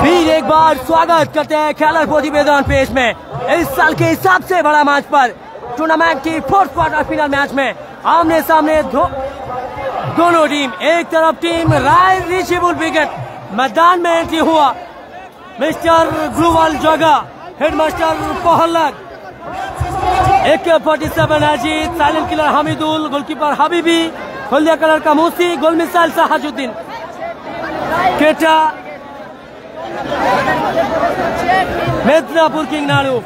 फिर एक बार स्वागत करते हैं खेलर प्रतिवेदन पेश में इस साल के सबसे बड़ा मैच पर। टूर्नामेंट की फोर्थ क्वार्टर फाइनल मैच में आमने सामने दोनों टीम। एक तरफ टीम राय रिचेबल विकेट मैदान में एंट्री हुआ मिस्टर ग्लूवाल जगह, हेडमास्टर पहलक, AK-47 Ajit, silent killer Hamidul, goalkeeper Habibi, Haldia colour का मूसी, गोल मिसाइल साहाजुद्दीन, केटा Midnapore king Naru.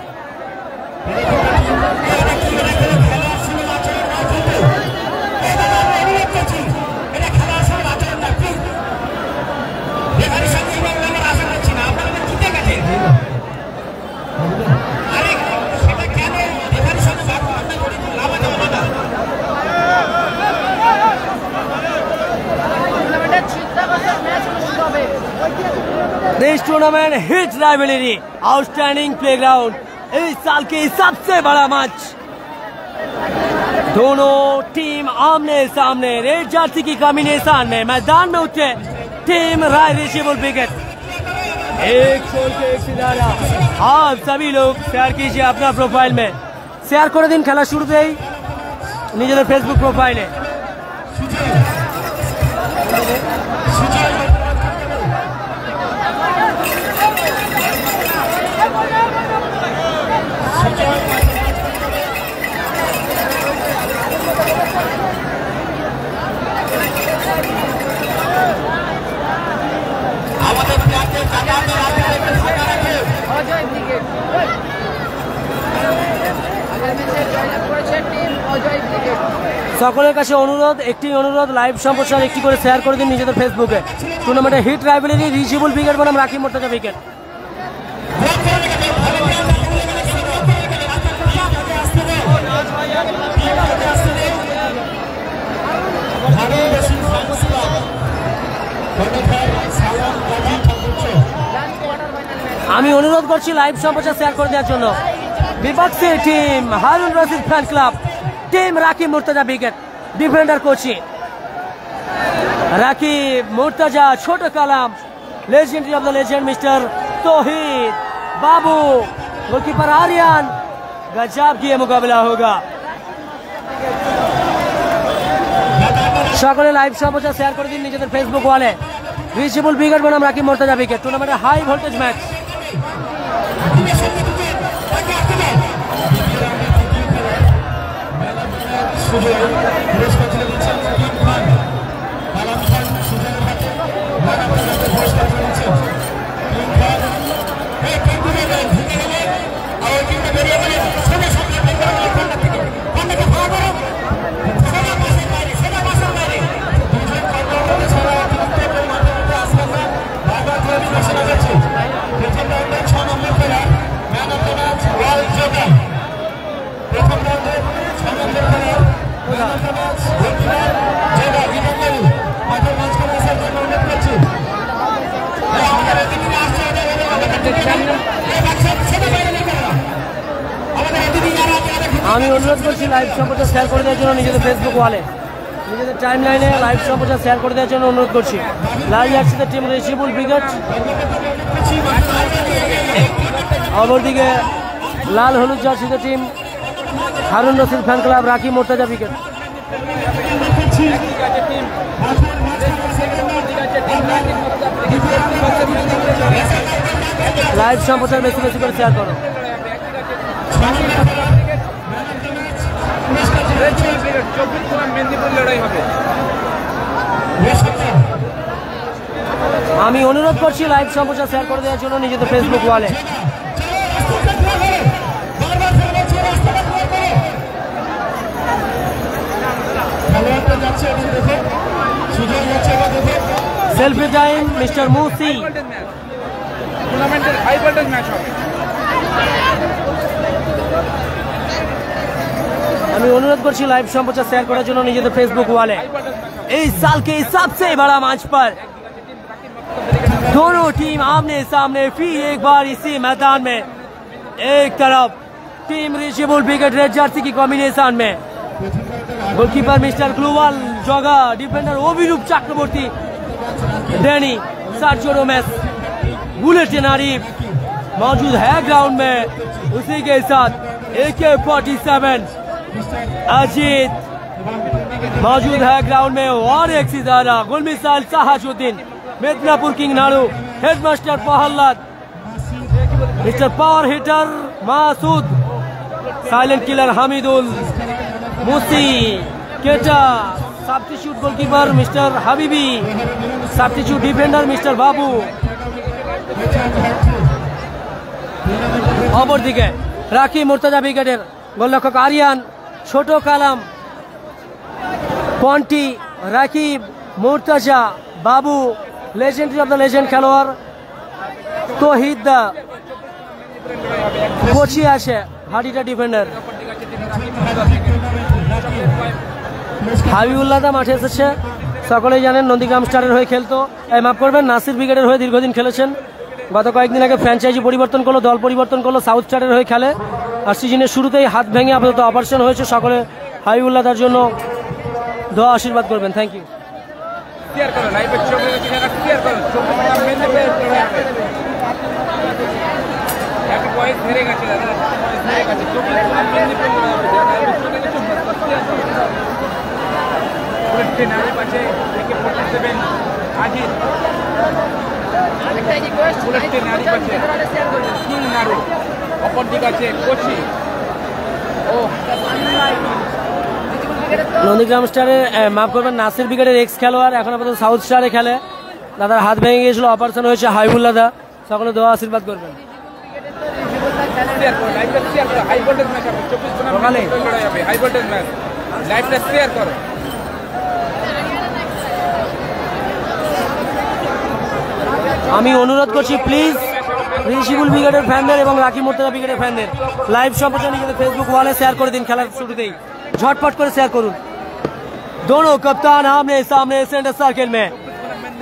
This tournament hits rivalry, outstanding playground, इस साल की सबसे बड़ा मैच। दोनों टीम आमने सामने रेड जर्सी की कॉम्बिनेशन में मैदान में उतरे। टीम राय रिचेबल विकेट, एक छोड़ के एक सितारा। आप सभी लोग शेयर कीजिए अपना प्रोफाइल में, शेयर कर दिन खेला शुरू ही निजे फेसबुक प्रोफाइले। সকলের কাছে অনুরোধ, লাইভ সম্প্রচার একটি করে শেয়ার করে দিন নিজেদের ফেসবুকে। টুর্নামেন্টে হিট রাইভালরি রিচেবল উইকেট বনাম রাকিব মুর্তজা উইকেট। আমি অনুরোধ করছি লাইভ সম্প্রচার শেয়ার করে দেওয়ার জন্য। বিপক্ষে team Harun Rashid fan club, team Rakib Murtaza wicket, defender Kochi Rakib Murtaza, ছোট Kalam, legendary of the legend mister Touhid Babu, goalkeeper Aryan. गजब की मुकाबला होगा। সকলে লাইভ সম্প্রচার শেয়ার করে দিন নিজেদের ফেসবুক ওয়ালে। রিচেবল উইকেট বনাম রাকিব মুর্তজা উইকেট। টুর্নামেন্টে হাই ভোল্টেজ ম্যাচ। আমি অনুরোধ করছি লাইভ সম্প্রচার শেয়ার করে দেওয়ার জন্য নিজেদের ফেসবুক ওয়ালে, নিজেদের টাইম লাইনে লাইভ সম্প্রচার শেয়ার করে দেওয়ার জন্য অনুরোধ করছি। লাল জার্সিতে টিম রিচেবল উইকেট, অপরদিকে লাল হলুদ জার্সিতে team Harun Rashid fan club Rakib Murtaza wicket. Live সম্প্রচার বেশি বেশি করে শেয়ার করো। আমি অনুরোধ করছি লাইভ সম্প্রচার শেয়ার করে দেওয়ার জন্য নিজেদের ফেসবুক ওয়ালে। সেলফি টাইম মিস্টার মুসি। টুর্নামেন্টের হাই ভোল্টেজ ম্যাচ হবে। আমি অনুरोध করছি লাইভ সম্প্রচার শেয়ার করার জন্য নিজেদের फेसबुक वाले। इस साल के सबसे बड़ा मैच पर दोनों टीम आमने सामने फिर एक बार इसी मैदान में। एक तरफ team reachable wicket red jersey की कॉम्बिनेशन में, गोलकीपर मिस्टर ग्लूवाल जगह, डिफेंडर अभिरूप चक्रवर्ती, Danny Sergio Romesh bulletin Arif मौजूद है ग्राउंड में, उसी के साथ AK-47 अजीत मौजूद है ग्राउंड में और एक सितारा गुल missile Sahajuddin, Midnapore king Naru, headmaster Prahlad, mister power hitter Masud, silent killer Hamidul, Musi केटा, substitute goalkeeper mister Habibi, substitute defender mister Babu. অপরদিকে রাকি মুর্তজা ব্রিগেডের গোলরক্ষক আরিয়ান, ছোট কালাম, পন্টি, রাকিব, মুর্তজা, বাবু, লেজেন্ডারি অফ দ্য লেজেন্ড খেলোয়াড় তহিদ দা, কোচি আছে হাডিটা ডিফেন্ডার। হাবিবুল্লাহ দা মাঠে এসেছে, সকলেই জানেন নন্দীগ্রাম স্টারের হয়ে খেলতো, মাফ করবেন নাসির ব্রিগেডের হয়ে দীর্ঘদিন খেলেছেন। গত কয়েকদিন আগে ফ্র্যাঞ্চাইজি পরিবর্তন করলো, দল পরিবর্তন করলো, সাউথ স্টারের হয়ে খেলে। আর সিজনের শুরুতেই হাত ভেঙে আপাতত অপারেশন হয়েছে। সকলে হাবিবুল্লাহ দার জন্য দোয়া আশীর্বাদ করবেন। Thank you. নন্দীগ্রাম স্টারের মাফ করবেন নাসির ব্রিগেডের এক্স খেলোয়াড়, এখন আপাতত সাউথ স্টারে খেলে। দাদার হাত ভেঙে গিয়েছিল, অপারেশন হয়েছে। হাবিবুল্লাহ দা সকলে দোয়া আশীর্বাদ করবেন। আমি অনুরোধ করছি প্লিজ ঋষিবুল ব্রিগেডের ফ্যানদের এবং রাকি মুর্তজা ব্রিগেডের ফ্যানদের লাইভ সম্প্রচার নিজেদের ফেসবুক ওয়ালে শেয়ার করে দিন। খেলার শুরুতেই झटपट করে শেয়ার করুন। दोनों कप्तान आमने सामने सेंटर सर्किल में।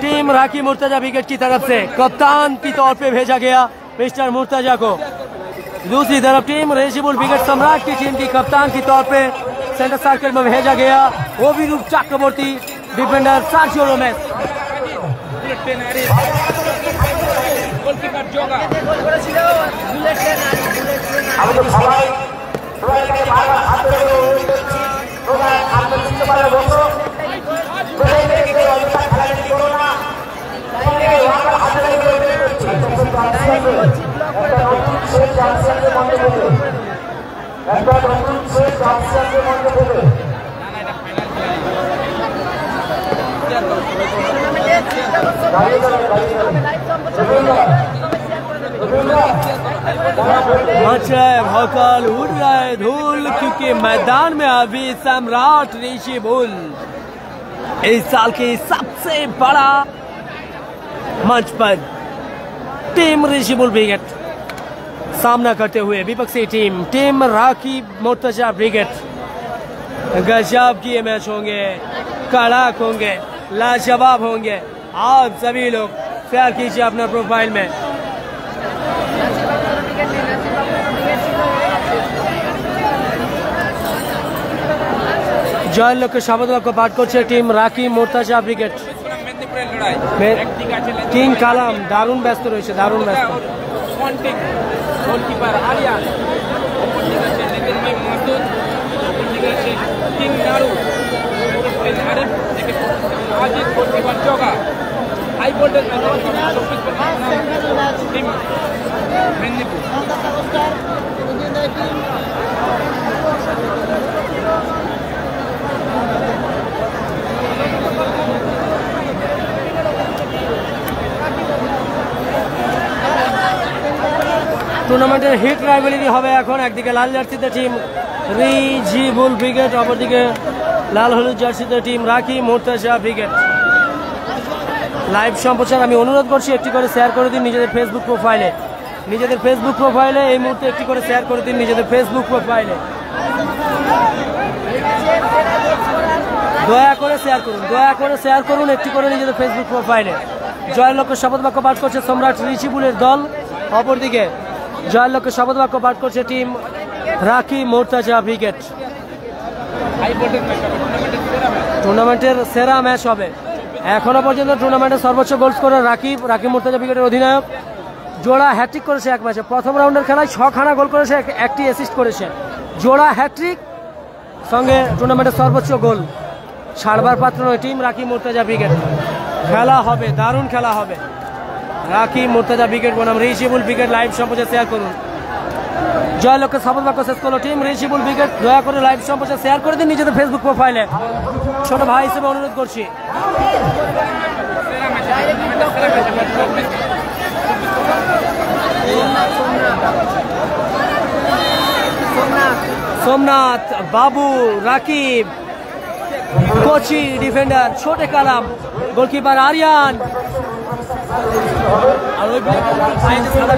टीम राकी मुर्तजा ब्रिगेड की तरफ से कप्तान की तौर पे भेजा गया मिस्टर मुर्तजा को। दूसरी तरफ टीम ऋषिबुल ब्रिगेड सम्राट की टीम की कप्तान की तौर पे सेंटर सर्किल में भेजा गया ओविरूप चक्रवर्ती, डिफेंडर सर्जियो रोमेस। मच रहा है भौकाल, उड़ रहा है धूल, क्योंकि मैदान में अभी सम्राट ऋषिबुल इस साल के सबसे बड़ा मंच पर टीम ऋषिबुल ब्रिगेड सामना करते हुए विपक्षी टीम राकी मुर्तजा ब्रिगेड। गजब की ये मैच होंगे, कड़क होंगे, लाजवाब होंगे। आप सभी लोग शेयर कीजिए अपना प्रोफाइल में। জয়ের লক্ষ্যে শপথ বাক্য পাঠ করছে টিম রাকি মুর্তজা ব্রিগেড। কিং কালাম দারুণ ব্যস্ত রয়েছে, দারুণ ব্যস্ত। টুর্নামেন্টের হিট রাইভালরি হবে এখন। একদিকে লাল জার্সিতে টিম ঋষিবুল ব্রিগেড, অপরদিকে লাল হলুদ জার্সিতে টিম রাকি মুর্তজা ব্রিগেড। লাইভ সম্প্রচার আমি অনুরোধ করছি একটি করে শেয়ার করে দিন নিজেদের ফেসবুক প্রোফাইলে। নিজেদের ফেসবুক প্রোফাইলে এই মুহূর্তে একটি করে শেয়ার করে দিন নিজেদের ফেসবুক প্রোফাইলে। দয়া করে শেয়ার করুন, দয়া করে শেয়ার করুন একটি করে নিজেদের ফেসবুক প্রোফাইলে। জয়ের লক্ষ্যে শপথ বাক্য পাঠ করছে সম্রাট ঋষিবুলের দল, অপরদিকে জয়ের লক্ষ্যে শপথ বাক্য পাঠ করছে টিম রাকি মুর্তজা ব্রিগেড। টুর্নামেন্টের সেরা ম্যাচ হবে, এখনো পর্যন্ত টুর্নামেন্টের সর্বোচ্চ গোল স্কোরার রাকিব মুর্তজা ব্রিগেডের অধিনায়ক। জোড়া হ্যাট্রিক করেছে এক ম্যাচে, প্রথম রাউন্ডের খেলায় 6খানা গোল করেছে, একটি অ্যাসিস্ট করেছে। জোড়া হ্যাট্রিক সঙ্গে টুর্নামেন্টের সর্বোচ্চ গোল। ছাড়বার পাত্র নয় টিম রাকিব মুর্তজা ব্রিগেড। খেলা হবে, দারুণ খেলা হবে। রাকিব মুর্তজা ব্রিগেড বনাম রিচিবুল ব্রিগেড লাইভ সম্প্রচার শেয়ার করুন। জয় লক্ষ্যে শপথ বাক্য শেষ করলো টিম রিচিবুল ব্রিগেড। দয়া করে লাইভ সম্প্রচার শেয়ার করে দিন নিজেদের ফেসবুক প্রোফাইলে, ছোট ভাই হিসেবে অনুরোধ করছি। সোমনাথ, বাবু, রাকিব, কোচি, ডিফেন্ডার ছোটে কালাম, গোলকিপার আরিয়ান। আর ওই পায়ে সাদা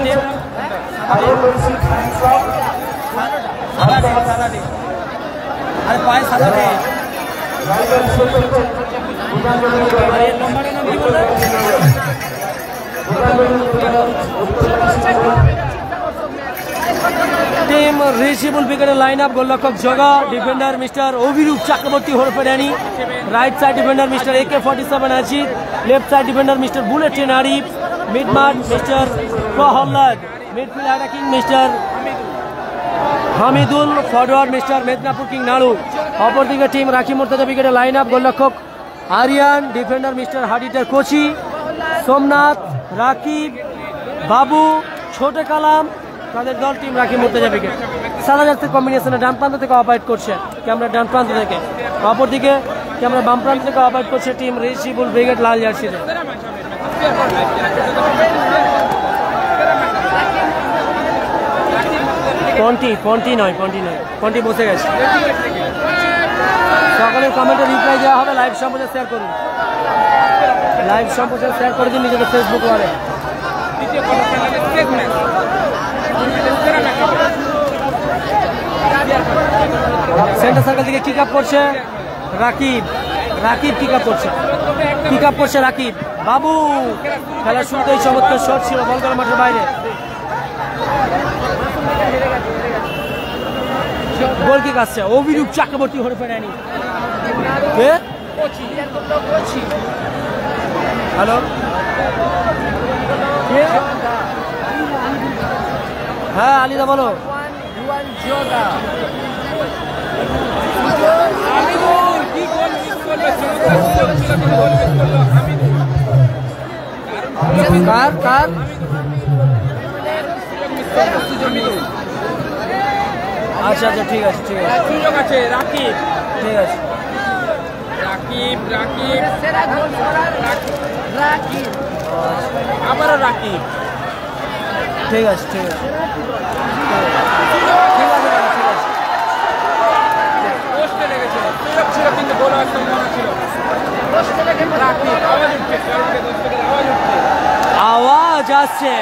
টিম রিচিবুল ব্রিগেডের লাইন আপ। গোলরক্ষক জগা, ডিফেন্ডার মিস্টার অভিরূপ চক্রবর্তী হরফে Danny, right side defender mister AK-47 Ajit, left side defender mister bullet train Arif, মিডমার্ট mister Prahlad, midfield attacking mister Hamidul, forward mister Medinipur king Naru. অপরদিকে টিম রাকিব মুর্তজা ব্রিগেডের লাইন আপ। গোলরক্ষক আরিয়ান, ডিফেন্ডার মিস্টার হাডিটার কোচি, সোমনাথ, রাকিব, বাবু, ছোটে কালাম তাদের দল টিম রাকিব মুর্তজা ব্রিগেড। সাদা জার্সি কম্বিনেশনে ডান প্রান্ত থেকে অপারেট করছে ক্যামেরা, ডান প্রান্ত থেকে। অপরদিকে ক্যামেরা বাম প্রান্ত থেকে অপারেট করছে টিম রিচিবুল ব্রিগেড লাল জার্সিতে। পন্টি বসে গেছে। সকলের কমেন্টে রিপ্লাই দেওয়া হবে। লাইভ সম্প্রচার শেয়ার করুন, লাইভ সম্প্রচার শেয়ার করে দিন নিজেদের ফেসবুক ওয়ালে। সেন্টার সার্কেল থেকে কিক আপ করছে রাকিব, কিক আপ করছে রাকিব। বাবু, খেলার শুরুতেই চমৎকার শট ছিল, বল গেল মাঠের বাইরে। গোল কিক আসছে, অভিরূপ চক্রবর্তী হরফে ড্যানি। হ্যালো, হ্যাঁ আলিদা বলো। কার আচ্ছা ঠিক আছে সুযোগ আছে। রাকিব, ঠিক আছে। রাকিব আবারও রাকিব, ঠিক আছে। आवाज আসছে,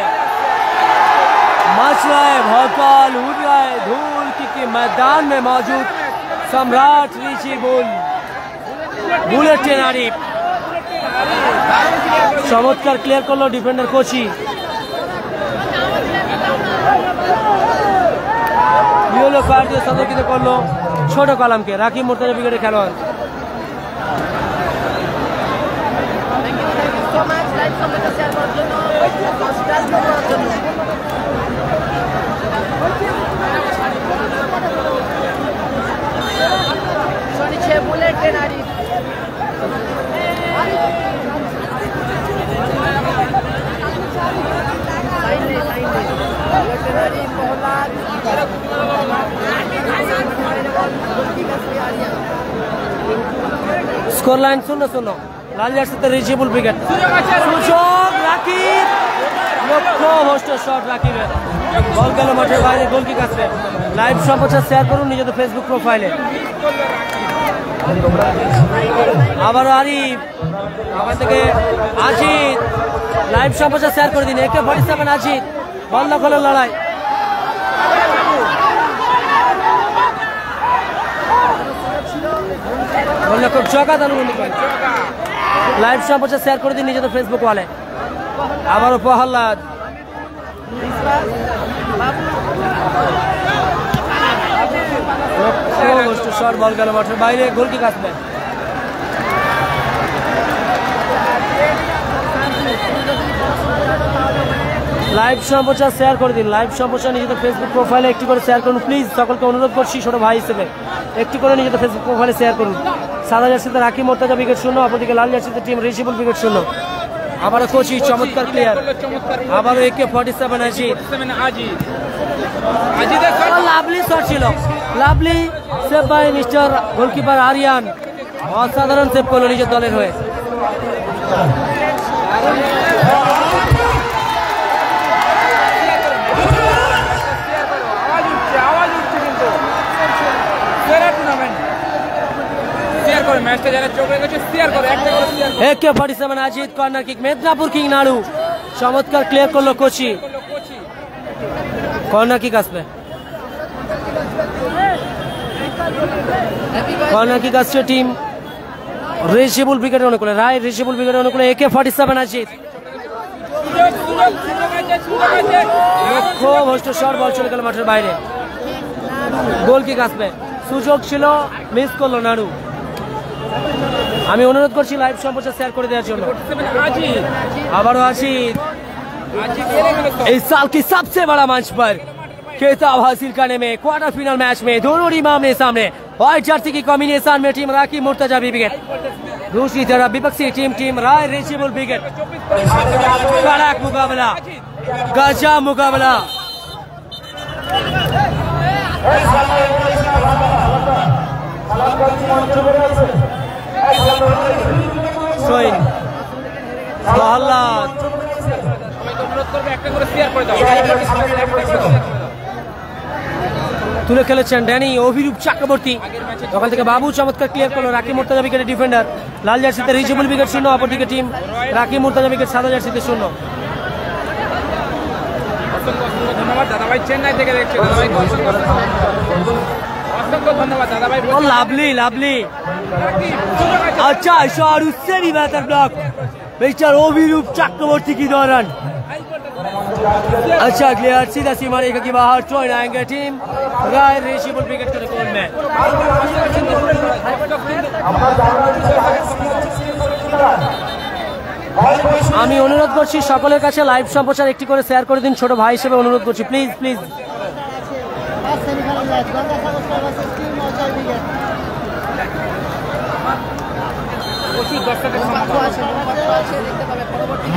मच रहा है भौकाल, उड़ रहा है धूल की मैदान में मौजूद सम्राट রিচিবুল বুলেট ট্রেন আরিফ। চমৎকার ক্লিয়ার করলো ডিফেন্ডার কোচি। ইয়েলো কার্ড দিয়ে সতর্কিত করলো ছোট কালামকে, রাকিব মুর্তজা ব্রিগেডের খেলোয়াড়। Bullet train Arif. Score line 0-0 लाल জার্সিতে রিচিবুল ব্রিগেড। সুযোগ রাকিব, লক্ষ্য হোস্ট শট রাকিবের, বল গেল মাঠের বাইরে, গোল কিক আসবে। লাইভ সম্প্রচার শেয়ার করুন নিজেদের ফেসবুক প্রোফাইলে। আবারও আরিফ, ওখান থেকে আজিত, লাইভ সম্প্রচার শেয়ার করে দিন। AK-47 আজিত, বল দখলের লড়াই। খুব জগাত অনুবন্ধী করে লাইভ সম্প্রচার শেয়ার করে দিন নিজেদের ফেসবুক ওয়ালে। আবারও প্রহ্লাদ, শট, বল গেল মাঠের বাইরে, গোল কিক আসবে। লাইভ সম্প্রচার শেয়ার করে দিন, লাইভ সম্প্রচার নিজেদের ফেসবুক প্রোফাইলে একটি করে শেয়ার করুন প্লিজ। সকলকে অনুরোধ করছি ছোট ভাই হিসেবে একটি করে নিজেদের ফেসবুক প্রোফাইলে শেয়ার করুন। সাদা জার্সিতে রাকিব মোর্তাজা উইকেট শূন্য, অপরদিকে লাল জার্সিতে টিম রিশিবুল উইকেট শূন্য। আবারও কোচি চমৎকার প্লেয়ার, আবারও AK-47 আজিদ, লাভলি শট ছিল, lovely save by mister goalkeeper Ariyan, অসাধারণ সেভ করলো নিজের দলের হয়ে। AK-47 Ajit corner kick, Medinipur king Naru চমৎকার ক্লিয়ার করলো কোচি। কর্নার কিক আসবে, কর্নার কিক আসছে টিম রিশিবুল উইকেটের অনুকূলে, রায় রিশিবুল উইকেটের অনুকূলে AK-47 আজিদ। খুব হোস্ট শট, বল চলে গেল মাঠের বাইরে। গোল কিক আসবে, সুযোগ ছিল মিস করলো নাড়ু। আমি অনুরোধ করছি লাইভ সম্প্রচার শেয়ার করে দেওয়ার জন্য। আবারও আজিদ, इस साल की सबसे बड़ा मंच पर खिताब हासिल करने में क्वार्टर फाइनल मैच में दोनों टीम आमने सामने। व्हाइट जर्सी की कॉम्बिनेशन में टीम राकिब मुर्तजा विकेट, दूसरी तरफ विपक्षी टीम राय रिशिबुल विकेट। कड़क मुकाबला, गजब मुकाबला। सोइन প্রহ্লাদ তুলে খেলেছেন ড্যানি, অভিরূপ চক্রবর্তী, ওখান থেকে বাবু চমৎকার ক্লিয়ার করলো। রাকিব মুর্তজা উইকেটের ডিফেন্ডার, লাল জার্সিতে রিশিবুল উইকেট শূন্য, অপরদিকে টিম রাকিব মুর্তজা উইকেট সাদা জার্সিতে শূন্য। ধন্যবাদ দাদাভাই, চেন্নাই থেকে দেখছেন দাদাভাই, অসংখ্য ধন্যবাদ দাদাভাই। লাভলি লাভলি, अच्छा शॉट, उससे भी बेहतर ब्लॉक मिस्टर अभिरूप चक्रवर्ती की दौरान। अच्छा क्लियर, सीधा सीमा रेखा के बाहर चॉइन आएंगे टीम राय रिशिबुल विकेट के रिकॉर्ड में। আমি অনুরোধ করছি সকলের কাছে লাইভ সম্প্রচার একটি করে শেয়ার করে দিন, ছোট ভাই হিসেবে অনুরোধ করছি প্লিজ প্লিজ।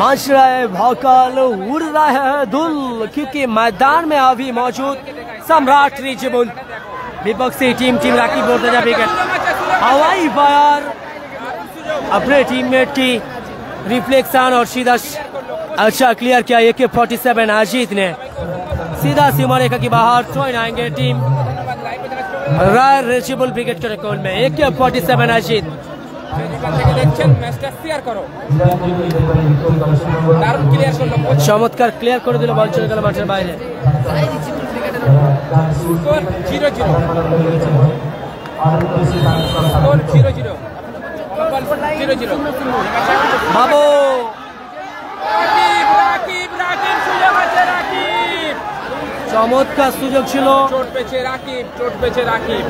मच रहा है भौकाल, उड़ रहा है धुल, क्योंकि मैदान में अभी मौजूद सम्राट रिशिबुल, विपक्षी टीम राकिब मुर्तजा विकेट। हवाई फायर अपने टीममेट की रिफ्लेक्शन और सीधा अच्छा क्लियर किया AK-47 अजीत ने, सीधा सीमा रेखा की बाहर चॉइन आएंगे टीम राय रिशिबुल विकेट के रिकॉर्ड में। AK-47 अजीत চমৎকার ক্লিয়ার করে দিল, বল চলে গেল মাঠের বাইরে। বাবু চমৎকার সুযোগ ছিল, চোট পেয়েছে রাকিব, চোট পেয়েছে রাকিব।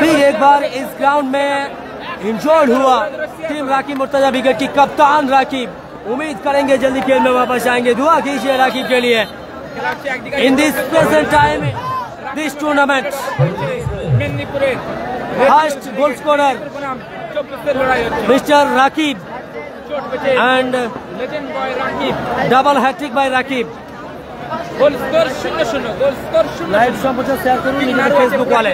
फिर एक बार इस ग्राउंड में इंजर्ड हुआ टीम राकिब मुर्तजा विकेट की कप्तान राकिब, उम्मीद करेंगे जल्दी खेल में वापस आएंगे। दुआ कीजिए राकिब के लिए in this present time this tournament. First goal scorer mister Rakib and double hattrick by Rakib. Live সম্প্রচার শেয়ার করুন নিজেদের ফেসবুক ওয়ালে,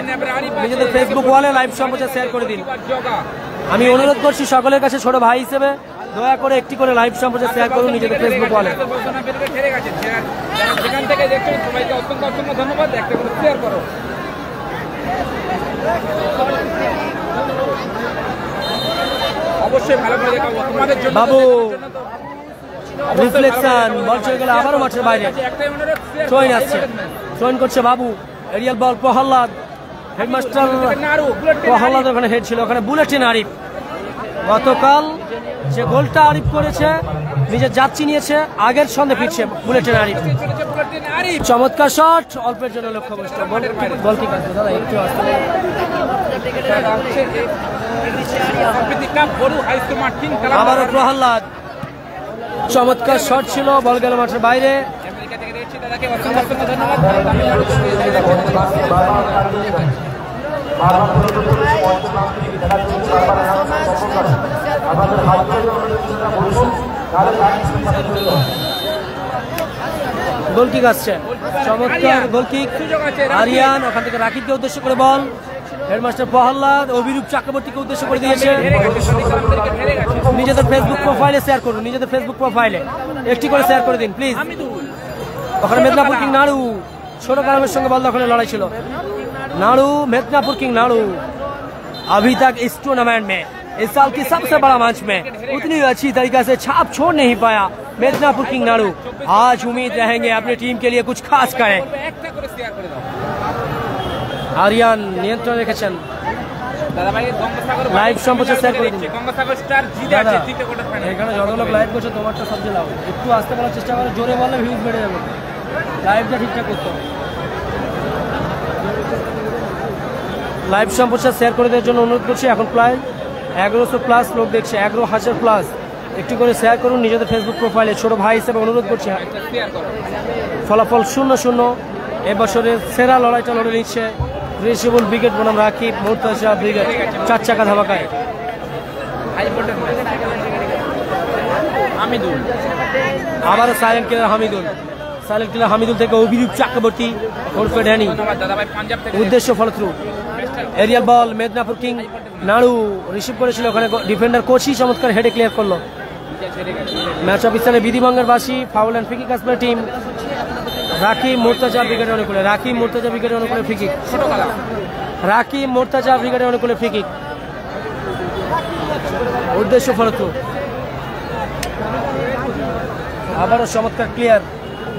নিজেদের ফেসবুক ওয়ালে লাইভ সম্প্রচার শেয়ার করে দিন। আমি অনুরোধ করছি সকলের কাছে ছোট ভাই হিসেবে দয়া করে একটি করে লাইভ সম্প্রচার শেয়ার করুন নিজেদের ফেসবুক ওয়ালে। যেখান থেকে দেখছেন সবাইকে অসংখ্য অসংখ্য ধন্যবাদ, একটা করে শেয়ার করো। অবশ্যই ভালো করে দেখাবো তোমাদের জন্য। বাবু রিফ্লেকশন, বল চলে গেল আবারও মাঠের বাইরে। চয়ন আসছে, চয়ন করছে বাবু, এরিয়াল বল প্রহ্লাদ, হেডমাস্টার প্রহ্লাদ ওখানে হেড ছিল, ওখানে বুলেটিন আরিফ। গতকাল যে গোলটা আরিফ করেছে নিজের যাত্রী নিয়েছে, আগের সঙ্গে ফিরছে বুলেটিন আরিফ। চমৎকার শট, অল্পের জন্য লক্ষ্যভ্রষ্ট। বল কি কাজ দাদা একটু আসতে আবারও প্রহ্লাদ, চমৎকার শট ছিল, বল গেল মাঠের বাইরে। গোল কিক আসছে, চমৎকার গোল কিক। আরিয়ান ওখান থেকে রাকিবকে উদ্দেশ্য করে বল, হেডমাস্টার প্রহ্লাদ অভিরূপ চক্রবর্তীকে উদ্দেশ্য করে দিয়েছে। নিজেদের ফেসবুক প্রোফাইলে শেয়ার করুন, নিজেদের ফেসবুক প্রোফাইলে একটি করে শেয়ার করে দিন প্লিজ। ওখানে মেদিনীপুর কিং नाड़ू ছোট কালামের সঙ্গে বল দখলের লড়াই ছিল। नाड़ू मेदिनीपुर किंग नाड़ू अभी तक इस टूर्नामेंट में इस साल की सबसे बड़ा मैच में उतनी अच्छी तरीके से छाप छोड़ नहीं पाया मेदिनीपुर किंग नाड़ू। आज उम्मीद रहेंगे अपनी टीम के लिए कुछ खास करें। आर्यन नियंत्रण রেখেছেন, লাইভ সম্প্রচার শেয়ার করে দিন। এখানে যত লোক লাইভ করছে তোমারটা সবচেয়ে লাভ, একটু আস্তে বলার চেষ্টা করো, জোরে বললে ভিউজ বেড়ে যাবে। লাইভটা ঠিকঠাক করতে হবে। লাইভ সম্প্রচার শেয়ার করে দেওয়ার জন্য অনুরোধ করছি। এখন প্রায় 1100+ লোক দেখছে, 11,000+। একটু করে শেয়ার করুন নিজেদের ফেসবুক প্রোফাইলে, ছোট ভাই হিসেবে অনুরোধ করছি। ফলাফল 0-0। এবছরের সেরা লড়াইটা লড়ে নিচ্ছে রিসিবল ব্রিগেড বনাম রাকিব মুর্তজা ব্রিগেড, 4 চাকা ধামাকায়। আবারও silent killer Hamidul, silent killer Hamidul থেকে অভিরূপ চক্রবর্তী ওরফে ড্যানি, উদ্দেশ্য ফলথ্রু। Aerial ball, Medinipur king Naru রিসিভ করেছিল, ওখানে ডিফেন্ডার কোচি চমৎকার হেডে ক্লিয়ার করলো। ম্যাচ অফিসারে বিধিভঙ্গের বাসি, ফাউল অ্যান্ড ফ্রি কিক আসবে টিম রাকিব মুর্তজা ব্রিগেডের অনুকূলে। রাকিব মুর্তজা ব্রিগেডের অনুকূলে ফ্রি কিক, রাকিব মুর্তজা ব্রিগেডের অনুকূলে ফ্রি কিক, উদ্দেশ্য ফলথ্রু। আবারও চমৎকার ক্লিয়ার,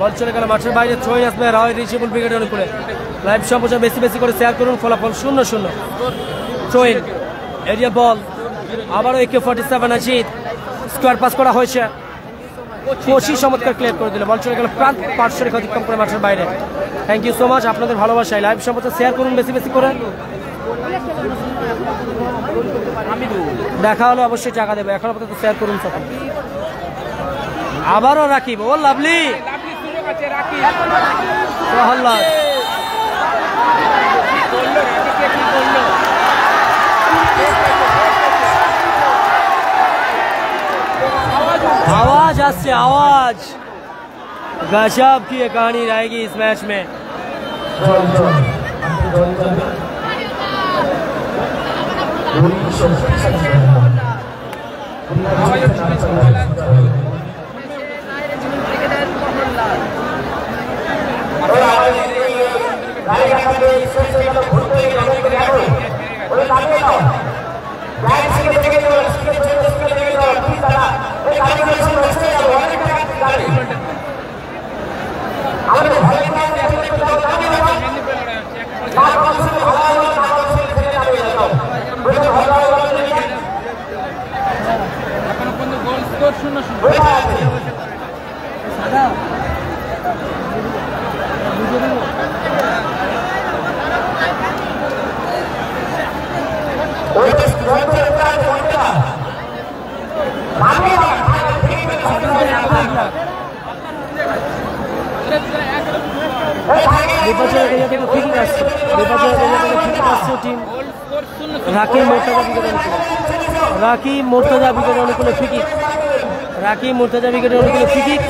বল চলে গেল মাঠের বাইরে, থ্রোইং আসবে রয় রিসিবল ব্রিগেডের অনুকূলে। লাইভ সম্প্রচার বেশি বেশি করে শেয়ার করুন। ফলাফল 0-0। থ্রোইং, এরিয়া বল, আবারও AK-47 আজিত, স্কোয়ার পাস করা হয়েছে, কোচি চমৎকার ক্লিয়ার করে দিল, বল চলে গেল প্রান্ত পার্শ্বরেখা অতিক্রম করে মাঠের বাইরে। থ্যাংক ইউ সো মাচ আপনাদের ভালোবাসায়। লাইভ সম্প্রচার শেয়ার করুন বেশি বেশি করে। দেখা হলো অবশ্যই টাকা দেবে, এখন আপাতত শেয়ার করুন সব। আবারও রাকিব, ও লাভলি প্রহ্লাদ, आवाज आसे आवाज, गजब की ये कहानी रहेगी इस मैच में। রাকিব মুর্তজা ব্রিগেডের অনুকূলে ফ্রি কিক, রাকিব মুর্তজা ব্রিগেডের অনুকূলে ফ্রি কিক,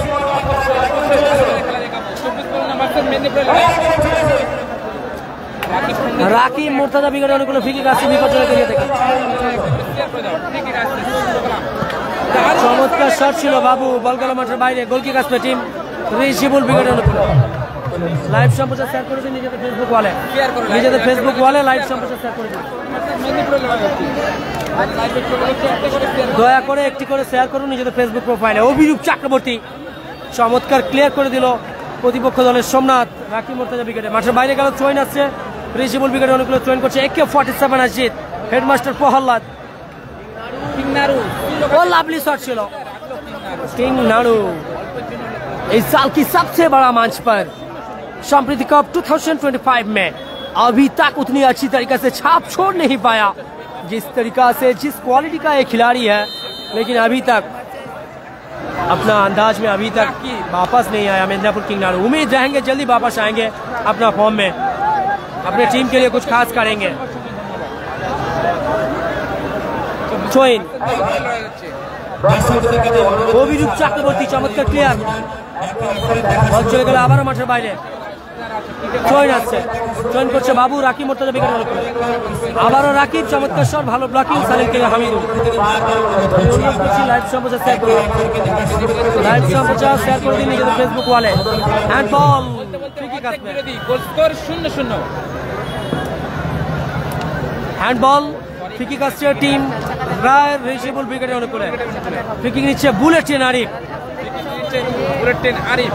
রাকিব মুর্তজা ব্রিগেডের অনুকূলে ফ্রি কিক আসছে বিপর্যয়ের এরিয়া থেকে। চমৎকার শট ছিল বাবু, বল গেল মাঠের বাইরে, গোল কিক আসবে টিম রিসিবল ব্রিগেডের অনুকূলে। লাইভ সম্প্রচার শেয়ার করে দিন নিজেদের ফেসবুক ওয়ালে, নিজেদের ফেসবুক ওয়ালে লাইভ সম্প্রচার শেয়ার করে দিন। দয়া করে একটি করে শেয়ার করুন নিজেদের ফেসবুক প্রোফাইলে। অভিরূপ চক্রবর্তী চমৎকার ক্লিয়ার করে দিল প্রতিপক্ষ দলের সোমনাথ। রাকিব মুর্তজা ব্রিগেডে মাঠের বাইরে গেল, থ্রোইন আসছে রিসিবল ব্রিগেডের অনুকূলে, থ্রোইন করছে AK-47 আজিত, হেডমাস্টার প্রহ্লাদ। वो लाभली शॉट ছিল किंग नाड़ू। इस साल की सबसे बड़ा मंच पर समृद्धि कप 2025 में अभी तक उतनी अच्छी तरीके से छाप छोड़ नहीं पाया जिस तरीका से, जिस क्वालिटी का एक खिलाड़ी है, लेकिन अभी तक अपना अंदाज में अभी तक वापस नहीं आया मिदनापुर किंग नारू। उम्मीद रहेंगे जल्दी वापस आएंगे अपना फॉर्म में, अपने टीम के लिए कुछ खास करेंगे। चोइन অভিরূপ চক্রবর্তী চমৎকার ক্লিয়ার, বল চলে গেল আবারও মাঠের বাইরে। চয়ন আসছে, চয়ন করছে বাবু, রাকিব মোর্তজা উইকেট করে আবারও রাকিব, চমৎকার শট, ভালো ব্লকিং সালিম কে হামিদুল। লাইভ সম্প্রচার শেয়ার করুন, লাইভ সম্প্রচার শেয়ার করে দিন নিজেদের ফেসবুক ওয়ালে। হ্যান্ড বল, হ্যান্ড বল, ফ্রিকিক আসছে টিম রায়ের রিসিবল উইকেটের অনুকূলে। ফ্রিকিক নিচ্ছে bullet train Arif, bullet train Arif.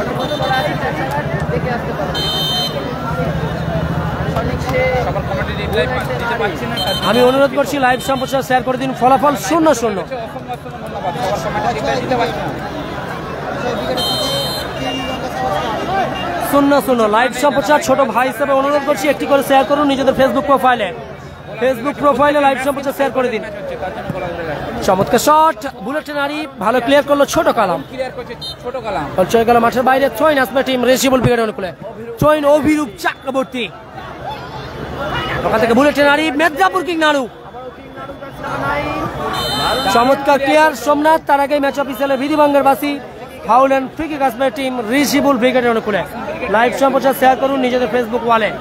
আমি অনুরোধ করছি লাইভ সম্প্রচার শেয়ার করে দিন। ফলাফল 0-0। 0-0 লাইভ সম্প্রচার। ছোট ভাই হিসেবে অনুরোধ করছি একটি করে শেয়ার করুন নিজেদের ফেসবুক প্রোফাইলে। ফেসবুক প্রোফাইলে লাইভ সম্প্রচার শেয়ার করে দিন। চমৎকার শট, বুলেট ট্রেন আরিফ, ভালো ক্লিয়ার করলো ছোট কালাম, বল চলে গেল মাঠের বাইরে। চয়ন আসবে টিম রিসিবল উইকেটের অনুকূলে। চয়ন অভিরূপ চক্রবর্তী, ওখান থেকে bullet train Arif, Midnapore king Naru, চমৎকার ক্লিয়ার সোমনাথ। তার আগে ম্যাচ অফিসিয়ালে বিধিভঙ্গের বাসি, ফাউল এন্ড ফ্রি কিক আসবে টিম রিসিবল উইকেটের অনুকূলে। লাইভ সম্প্রচার শেয়ার করুন নিজেদের ফেসবুক ওয়ালে।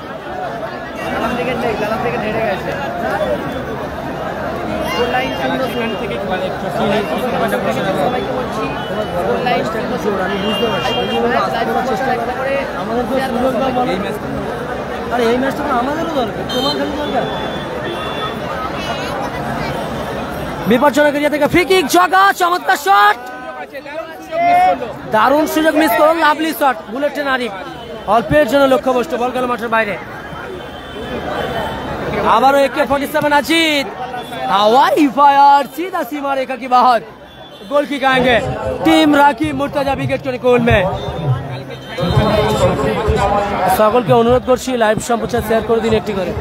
বিপজ্জনক এরিয়া থেকে ফ্রি কিক, জগা, চমৎকার শট, দারুণ সুযোগ মিস করল, lovely shot, bullet train Arif অল্পের জন্য লক্ষ্যভ্রষ্ট, বল গেল মাঠের বাইরে। আবারও AK-47 अजीत, हवाई फायर सीधा सीमा रेखा की बाहर, गोल किक आएंगे टीम राकिब मुर्तजा विकेट के गोल में। সকলকে অনুরোধ করছি লাইভ সম্প্রচার শেয়ার করে দিন একটি করে।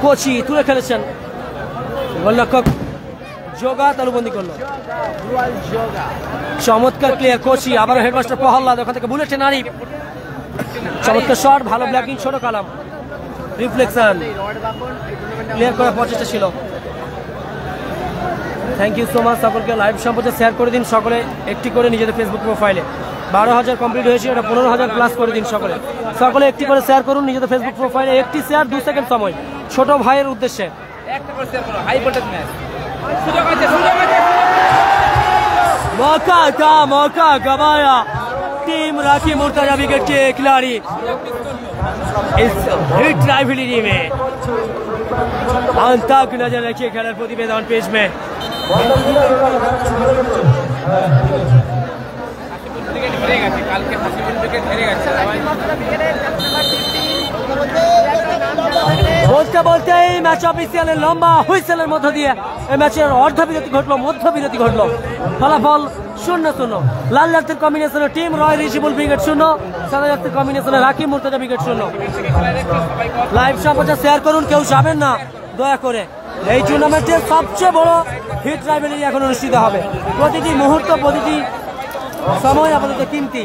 কোচি তুলে খেলেছেন, গোলরক্ষক যোগা তালুবন্দি করলো, চমৎকার ক্লিয়ার কোচি। আবার হেডমাস্টার প্রহ্লাদ, ওখান থেকে বুলেট ট্রেন আরিফ, চমৎকার শট, ভালো ব্লকিং ছোট কালাম, রিফ্লেকশন, ক্লিয়ার করার প্রচেষ্টা ছিল। Thank you so much. সকলকে লাইভ সম্প্রচার শেয়ার করে দিন সকলে একটি করে নিজেদের ফেসবুক প্রোফাইলে। 12,000 কমপ্লিট হয়েছে, এটা 15,000 প্লাস করে দিন সকলে। সকলে একটি করে শেয়ার করুন নিজেদের ফেসবুক প্রোফাইলে, একটি শেয়ার 2 সেকেন্ড সময় ছোট ভাইয়ের উদ্দেশ্যে। मौका गवाया टीम राकिब मुर्तजा विकेट के खिलाड़ी इस हिट राइवलरी में। अंतक नजर रखिए खेलर प्रतिवेदन पेज में। বলতে বলতে এই ম্যাচ অফিসিয়ালের লম্বা হুইসেলের মধ্য দিয়ে এই ম্যাচের অর্ধবিরতি ঘটলো, মধ্যবিরতি ঘটলো। ফলাফল 0-0। লাল জার্সির কম্বিনেশনে টিম রয় রিসিবল উইকেট 0, সাদা জার্সির কম্বিনেশনে রাকিব মুর্তজা উইকেট 0। লাইভ সম্প্রচার শেয়ার করুন, কেউ যাবেন না দয়া করে। এই টুর্নামেন্টের সবচেয়ে বড় হিট রাইভেলরি এখন অনুষ্ঠিত হবে। প্রতিটি মুহূর্ত, প্রতিটি সময় আপাতত কিমতি।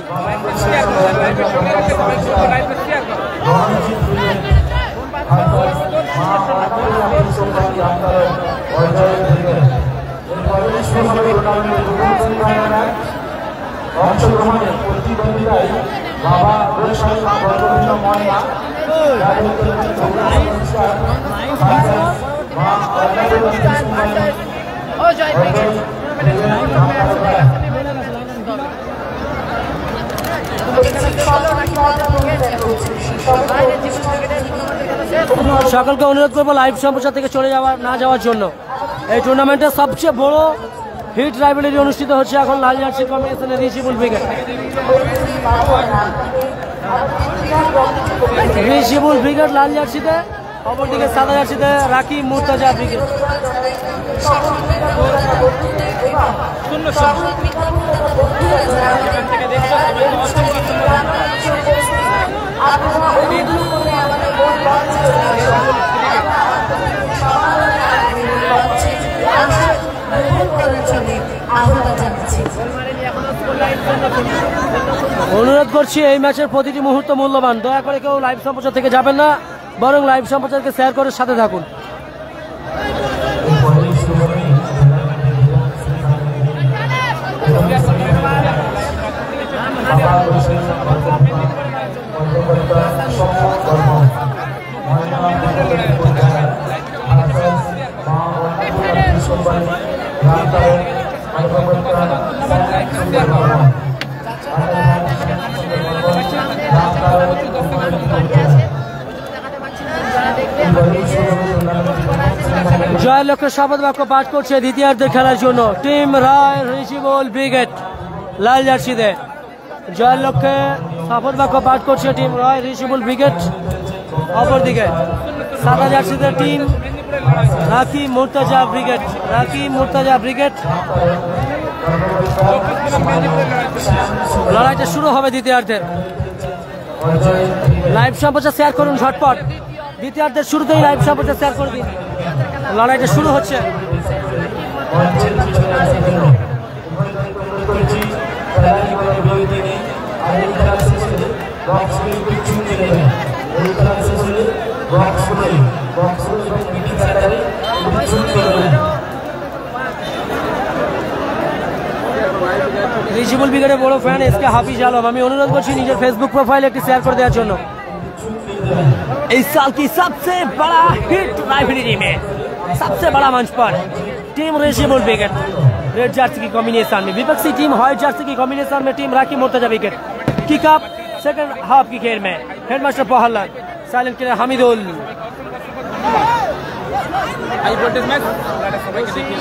অংশগ্রহণের প্রতিদ্বন্দ্বীরাই বাবা সকলকে অনুরোধ করবো লাইভ সম্প্রচার থেকে চলে না যাওয়ার জন্য। এই টুর্নামেন্টের সবচেয়ে বড় হিট রাইভেলরি অনুষ্ঠিত হচ্ছে এখন লাল জার্সি কম্বিনেশনে রিসিবল উইকেট। রিসিবল উইকেট লাল জার্সিতে, অপরদিকে সাদা জার্সিতে রাকিব মুর্তজা উইকেট। অনুরোধ করছি এই ম্যাচের প্রতিটি মুহূর্ত মূল্যবান, দয়া করে কেউ লাইভ সম্প্রচার থেকে যাবেন না, বরং লাইভ সম্প্রচারকে শেয়ার করে সাথে থাকুন। জয়ের লক্ষ্যে শপথ বাক্য পাঠ করছে দ্বিতীয়ার্ধের খেলার জন্য টিম রায় রিচিবল ব্রিগেড লাল জার্সিতে। জয়ের লক্ষ্যে শপথ বাক্য পাঠ করছে টিম রায় রিচিবল ব্রিগেড। অপরদিকে সাদা জার্সিতে টিম রাকি মুর্তাজা ব্রিগেড। রাকি মুর্তাজা ব্রিগেড। লড়াইটা শুরু হবে দ্বিতীয়ার্ধের। লাইভ সম্প্রচার শেয়ার করুন ঝটপট, দ্বিতীয়ার্ধের শুরুতেই লাইভ সম্প্রচার শেয়ার করে দিন। লড়াইটা শুরু হচ্ছে। রিচিবল ব্রিগেডের বড় ফ্যান এসকে হাফিজ আলম, আমি অনুরোধ করছি নিজের ফেসবুক প্রোফাইলে একটি শেয়ার করে দেওয়ার জন্য। इस साल की सबसे बड़ा हिट राइवलरी में सबसे बड़ा मंच पर टीम रिचिबल ब्रिगेड रेड जर्सी की कॉम्बिनेशन में विपक्षी टीम व्हाइट जर्सी की कॉम्बिनेशन में team Rakib Murtaza brigade. Kick up second half की खेल में हेडमास्टर पहलवान साइलेंट प्लेयर हामिदुल।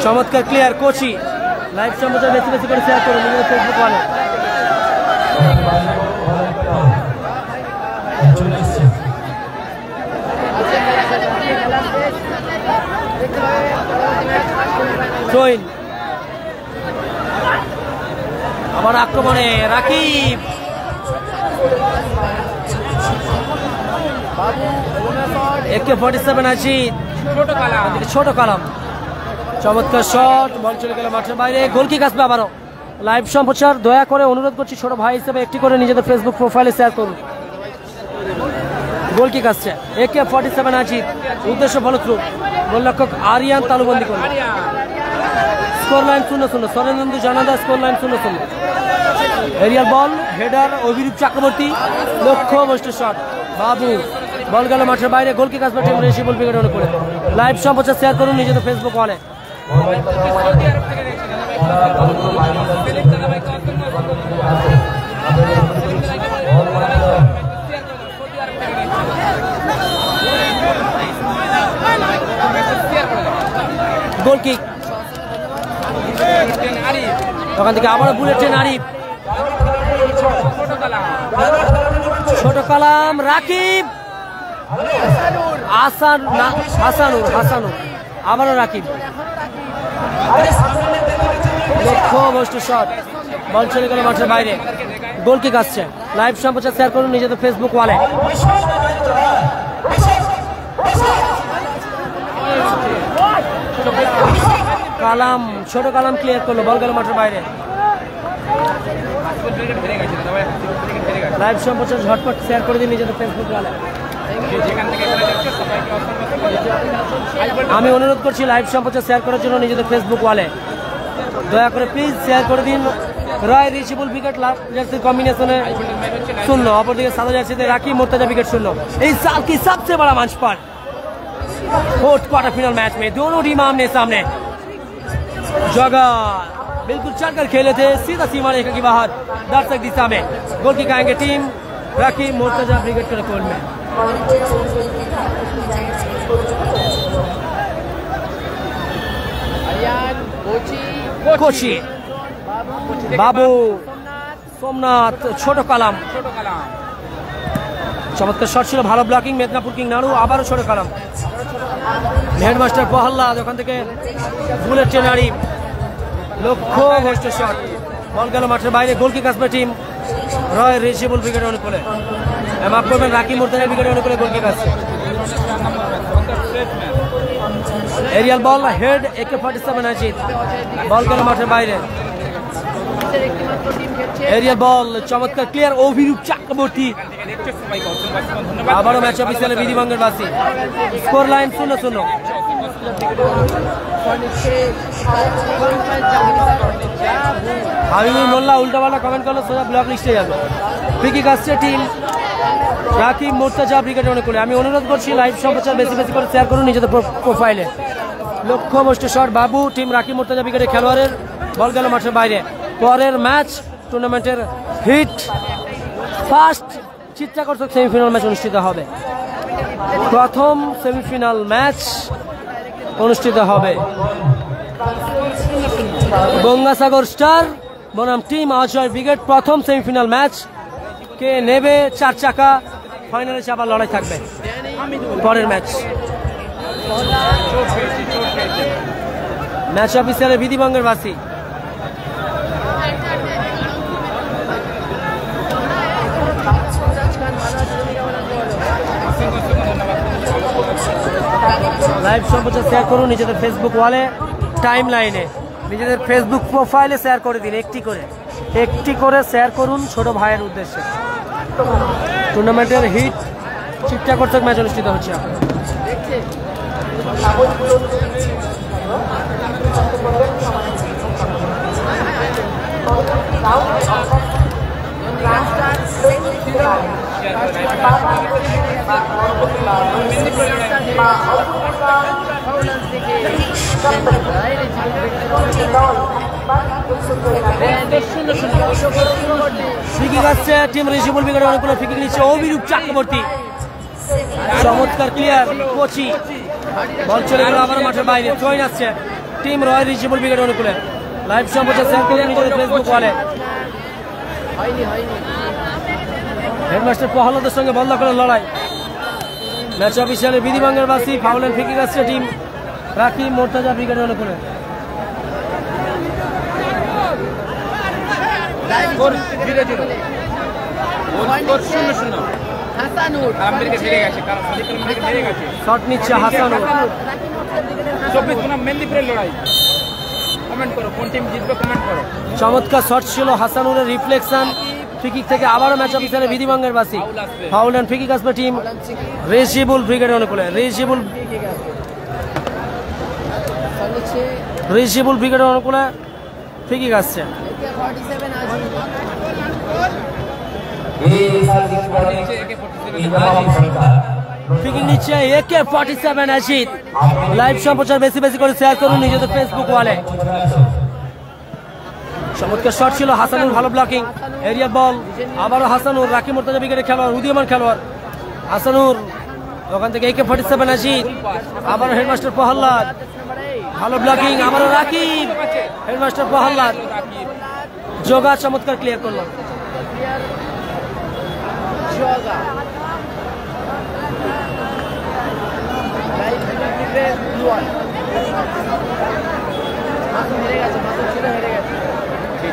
चमत्कार क्लियर कोची लाइव सम्प्রচার বেশি বেশি করে শেয়ার করুন নিজের ফেসবুক ওয়ালে। জয়েন আবার আক্রমণে রাকিব। AK-47 আজিত, ছোট কালাম চমৎকার শট, বল চলে গেল মাঠের বাইরে। গোল কিক আসবে আবারও। লাইভ সম্প্রচার দয়া করে অনুরোধ করছি ছোট ভাই হিসেবে একটি করে নিজেদের ফেসবুক প্রোফাইলে শেয়ার করুন। গোল কিক আসছে। AK-47 আজিত, উদ্দেশ্য ফলপ্রসূ, গোলরক্ষক আরিয়ান তালুবন্দি করল। Score line 0-0। সরেন্দ্র জানাদা score line 0-0। Aerial ball header Abhirup Chakraborty, লক্ষ্য বস্তু শট বাবু, বল গেল মাঠের বাইরে। গোল কিক আসবে টিম রিচিবল ব্রিগেডের করে। লাইভ সম্প্রচার শেয়ার করুন নিজেদের ফেসবুক ওয়ালে। গোল কিক ওখান থেকে আবার বুলেট ট্রেন আরিফ, ছোট কালাম রাকিব, হাসানুর আবারও রাকিব, লক্ষ্য বস্তু শট, বল চলে গেল মাঠের বাইরে। গোল কিক আসছে। লাইভ সম্প্রচার শেয়ার করুন নিজেদের ফেসবুক ওয়ালে। কালাম, ছোট কালাম ক্লিয়ার করলো, বল গেল মাঠের বাইরে। লাইভ সম্প্রচার ঝটপট শেয়ার করে দিন নিজেদের ফেসবুক ওয়ালে। আমি অনুরোধ করছি লাইভ সম্প্রচার শেয়ার করার জন্য নিজেদের ফেসবুক ওয়ালে। দয়া করে প্লিজ শেয়ার করে দিন। রয় রিচিবল ব্রিগেড लाल जर्सी कॉम्बिनेशन 0, অপরদিকে সাদা জার্সিতে রাকি মুর্তজা ব্রিগেড 0। इस साल की सबसे बड़ा मंच पर फोर्थ क्वार्टर फाइनल मैच में दोनों टीम आमने सामने। जगह बिल्कुल चढ़कर खेले थे, सीधा सीमा रेखा के बाहर दर्शक दिशा में। गोल किक आएंगे टीम राकी मुर्तजा ब्रिगेड के गोल में। कोची बाबू, सोमनाथ, ছোট কালাম, চমৎকার শট ছিল, ভালো ব্লকিং মেদিনীপুর কিং নাড়ু, আবারও ছোট কালাম। হেডমাস্টার প্রহ্লাদ ওখান থেকে বুলেট ট্রেন আরিফ, লক্ষ্য ভ্রষ্ট শট, বল গেল মাঠের বাইরে, গোল কিক আসবে টিম রয় রিসিবল উইকেট অনুকূলে। মাফ করবেন, রাকিব মুর্তজার উইকেট অনুকূলে গোল কিক আসছে। Aerial ball head AK-47 Ajit, ball গেল মাঠের বাইরে। এরিয়াল বল চমৎকার ক্লিয়ার, অভিরূপ চক্রবর্তী। আবারও ম্যাচ অফিসিয়ালে বিধিভঙ্গের বাসি। Score line 0-0। হাবিবুল মোল্লা উল্টাপাল্টা কমেন্ট করলে সোজা ব্লক লিস্টে যাবে। ফ্রি কিক আসছে টিম রাকিব মুর্তজা উইকেট অনুকূলে। আমি অনুরোধ করছি লাইভ সম্প্রচার বেশি বেশি করে শেয়ার করুন নিজেদের প্রোফাইলে। লক্ষ্যভ্রষ্ট শট বাবু, টিম রাকিব মুর্তজা উইকেটের খেলোয়াড়ের, বল গেল মাঠের বাইরে। পরের ম্যাচ টুর্নামেন্টের হিট ফার্স্ট চিত্তাকর্ষক সেমিফাইনাল ম্যাচ অনুষ্ঠিত হবে। প্রথম সেমিফাইনাল ম্যাচ অনুষ্ঠিত হবে গঙ্গাসাগর স্টার বনাম টিম অজয় ব্রিগেড। প্রথম সেমিফাইনাল ম্যাচ কে নেবে 4 চাকা, ফাইনালে আবার লড়াই থাকবে। পরের ম্যাচ অফিসিয়ালে বিধিভঙ্গের বাসী। লাইভ সম্প্রচার শেয়ার করুন নিজেদের ফেসবুক ওয়ালে, টাইম লাইনে, নিজেদের ফেসবুক প্রোফাইলে শেয়ার করে দিন। একটি করে শেয়ার করুন ছোট ভাইয়ের উদ্দেশ্যে। টুর্নামেন্টের হিট চিত্তাকর্ষক ম্যাচ অনুষ্ঠিত হচ্ছে। ফ্রিকিক আসছে টিম রিসিবল উইকেট অনুকূলে। ফ্রিকিক নিচ্ছে অভিরূপ চক্রবর্তী, চমৎকার ক্লিয়ার কোচি, বল চলে গেল আবার মাঠের বাইরে। জয়েন আসছে টিম রয় রিসিবল উইকেট অনুকূলে। লাইভ সম্প্রচার শেয়ার করুন নিজেদের ফেসবুক ওয়ালে। হেডমাস্টার প্রহ্লাদের সঙ্গে বল দখলের লড়াই। ম্যাচ অফিসিয়ালে বিধিভঙ্গের বাসী। ফাউল এন্ড ফ্রিকিক আসছে টিম রাকিব মুর্তজা উইকেট অনুকূলে। শট নিচ্ছে হাসানুর। চমৎকার শট ছিল হাসানুরের, রিফ্লেকশন ফ্রিকিক থেকে। আবারও ম্যাচ অফিসিয়ালে বিধিভঙ্গের বাসী। ফাউল এন্ড ফ্রিকিক আসবে টিম রিসিবল উইকেট অনুকূলে। রিসিবল উইকেট অনুকূলে ফ্রিকিক আসছে। ফ্রিকিক নিচ্ছে AK-47 আজিত। লাইভ সম্প্রচার বেশি বেশি করে শেয়ার করুন নিজেদের ফেসবুক ওয়ালে। চমৎকার শট ছিল হাসানুর, ভালো ব্লকিং। এরিয়া বল আবারও হাসানুর, রাকিব মুর্তজা উইকেটের খেলোয়াড়, উদীয়মান খেলোয়াড় হাসানুর। ওখান থেকে AK-47 আজিত, আবারও হেডমাস্টার প্রহ্লাদ, ভালো ব্লকিং। আবারও রাকিব, হেডমাস্টার প্রহ্লাদ যোগা চমৎকার ক্লিয়ার করল।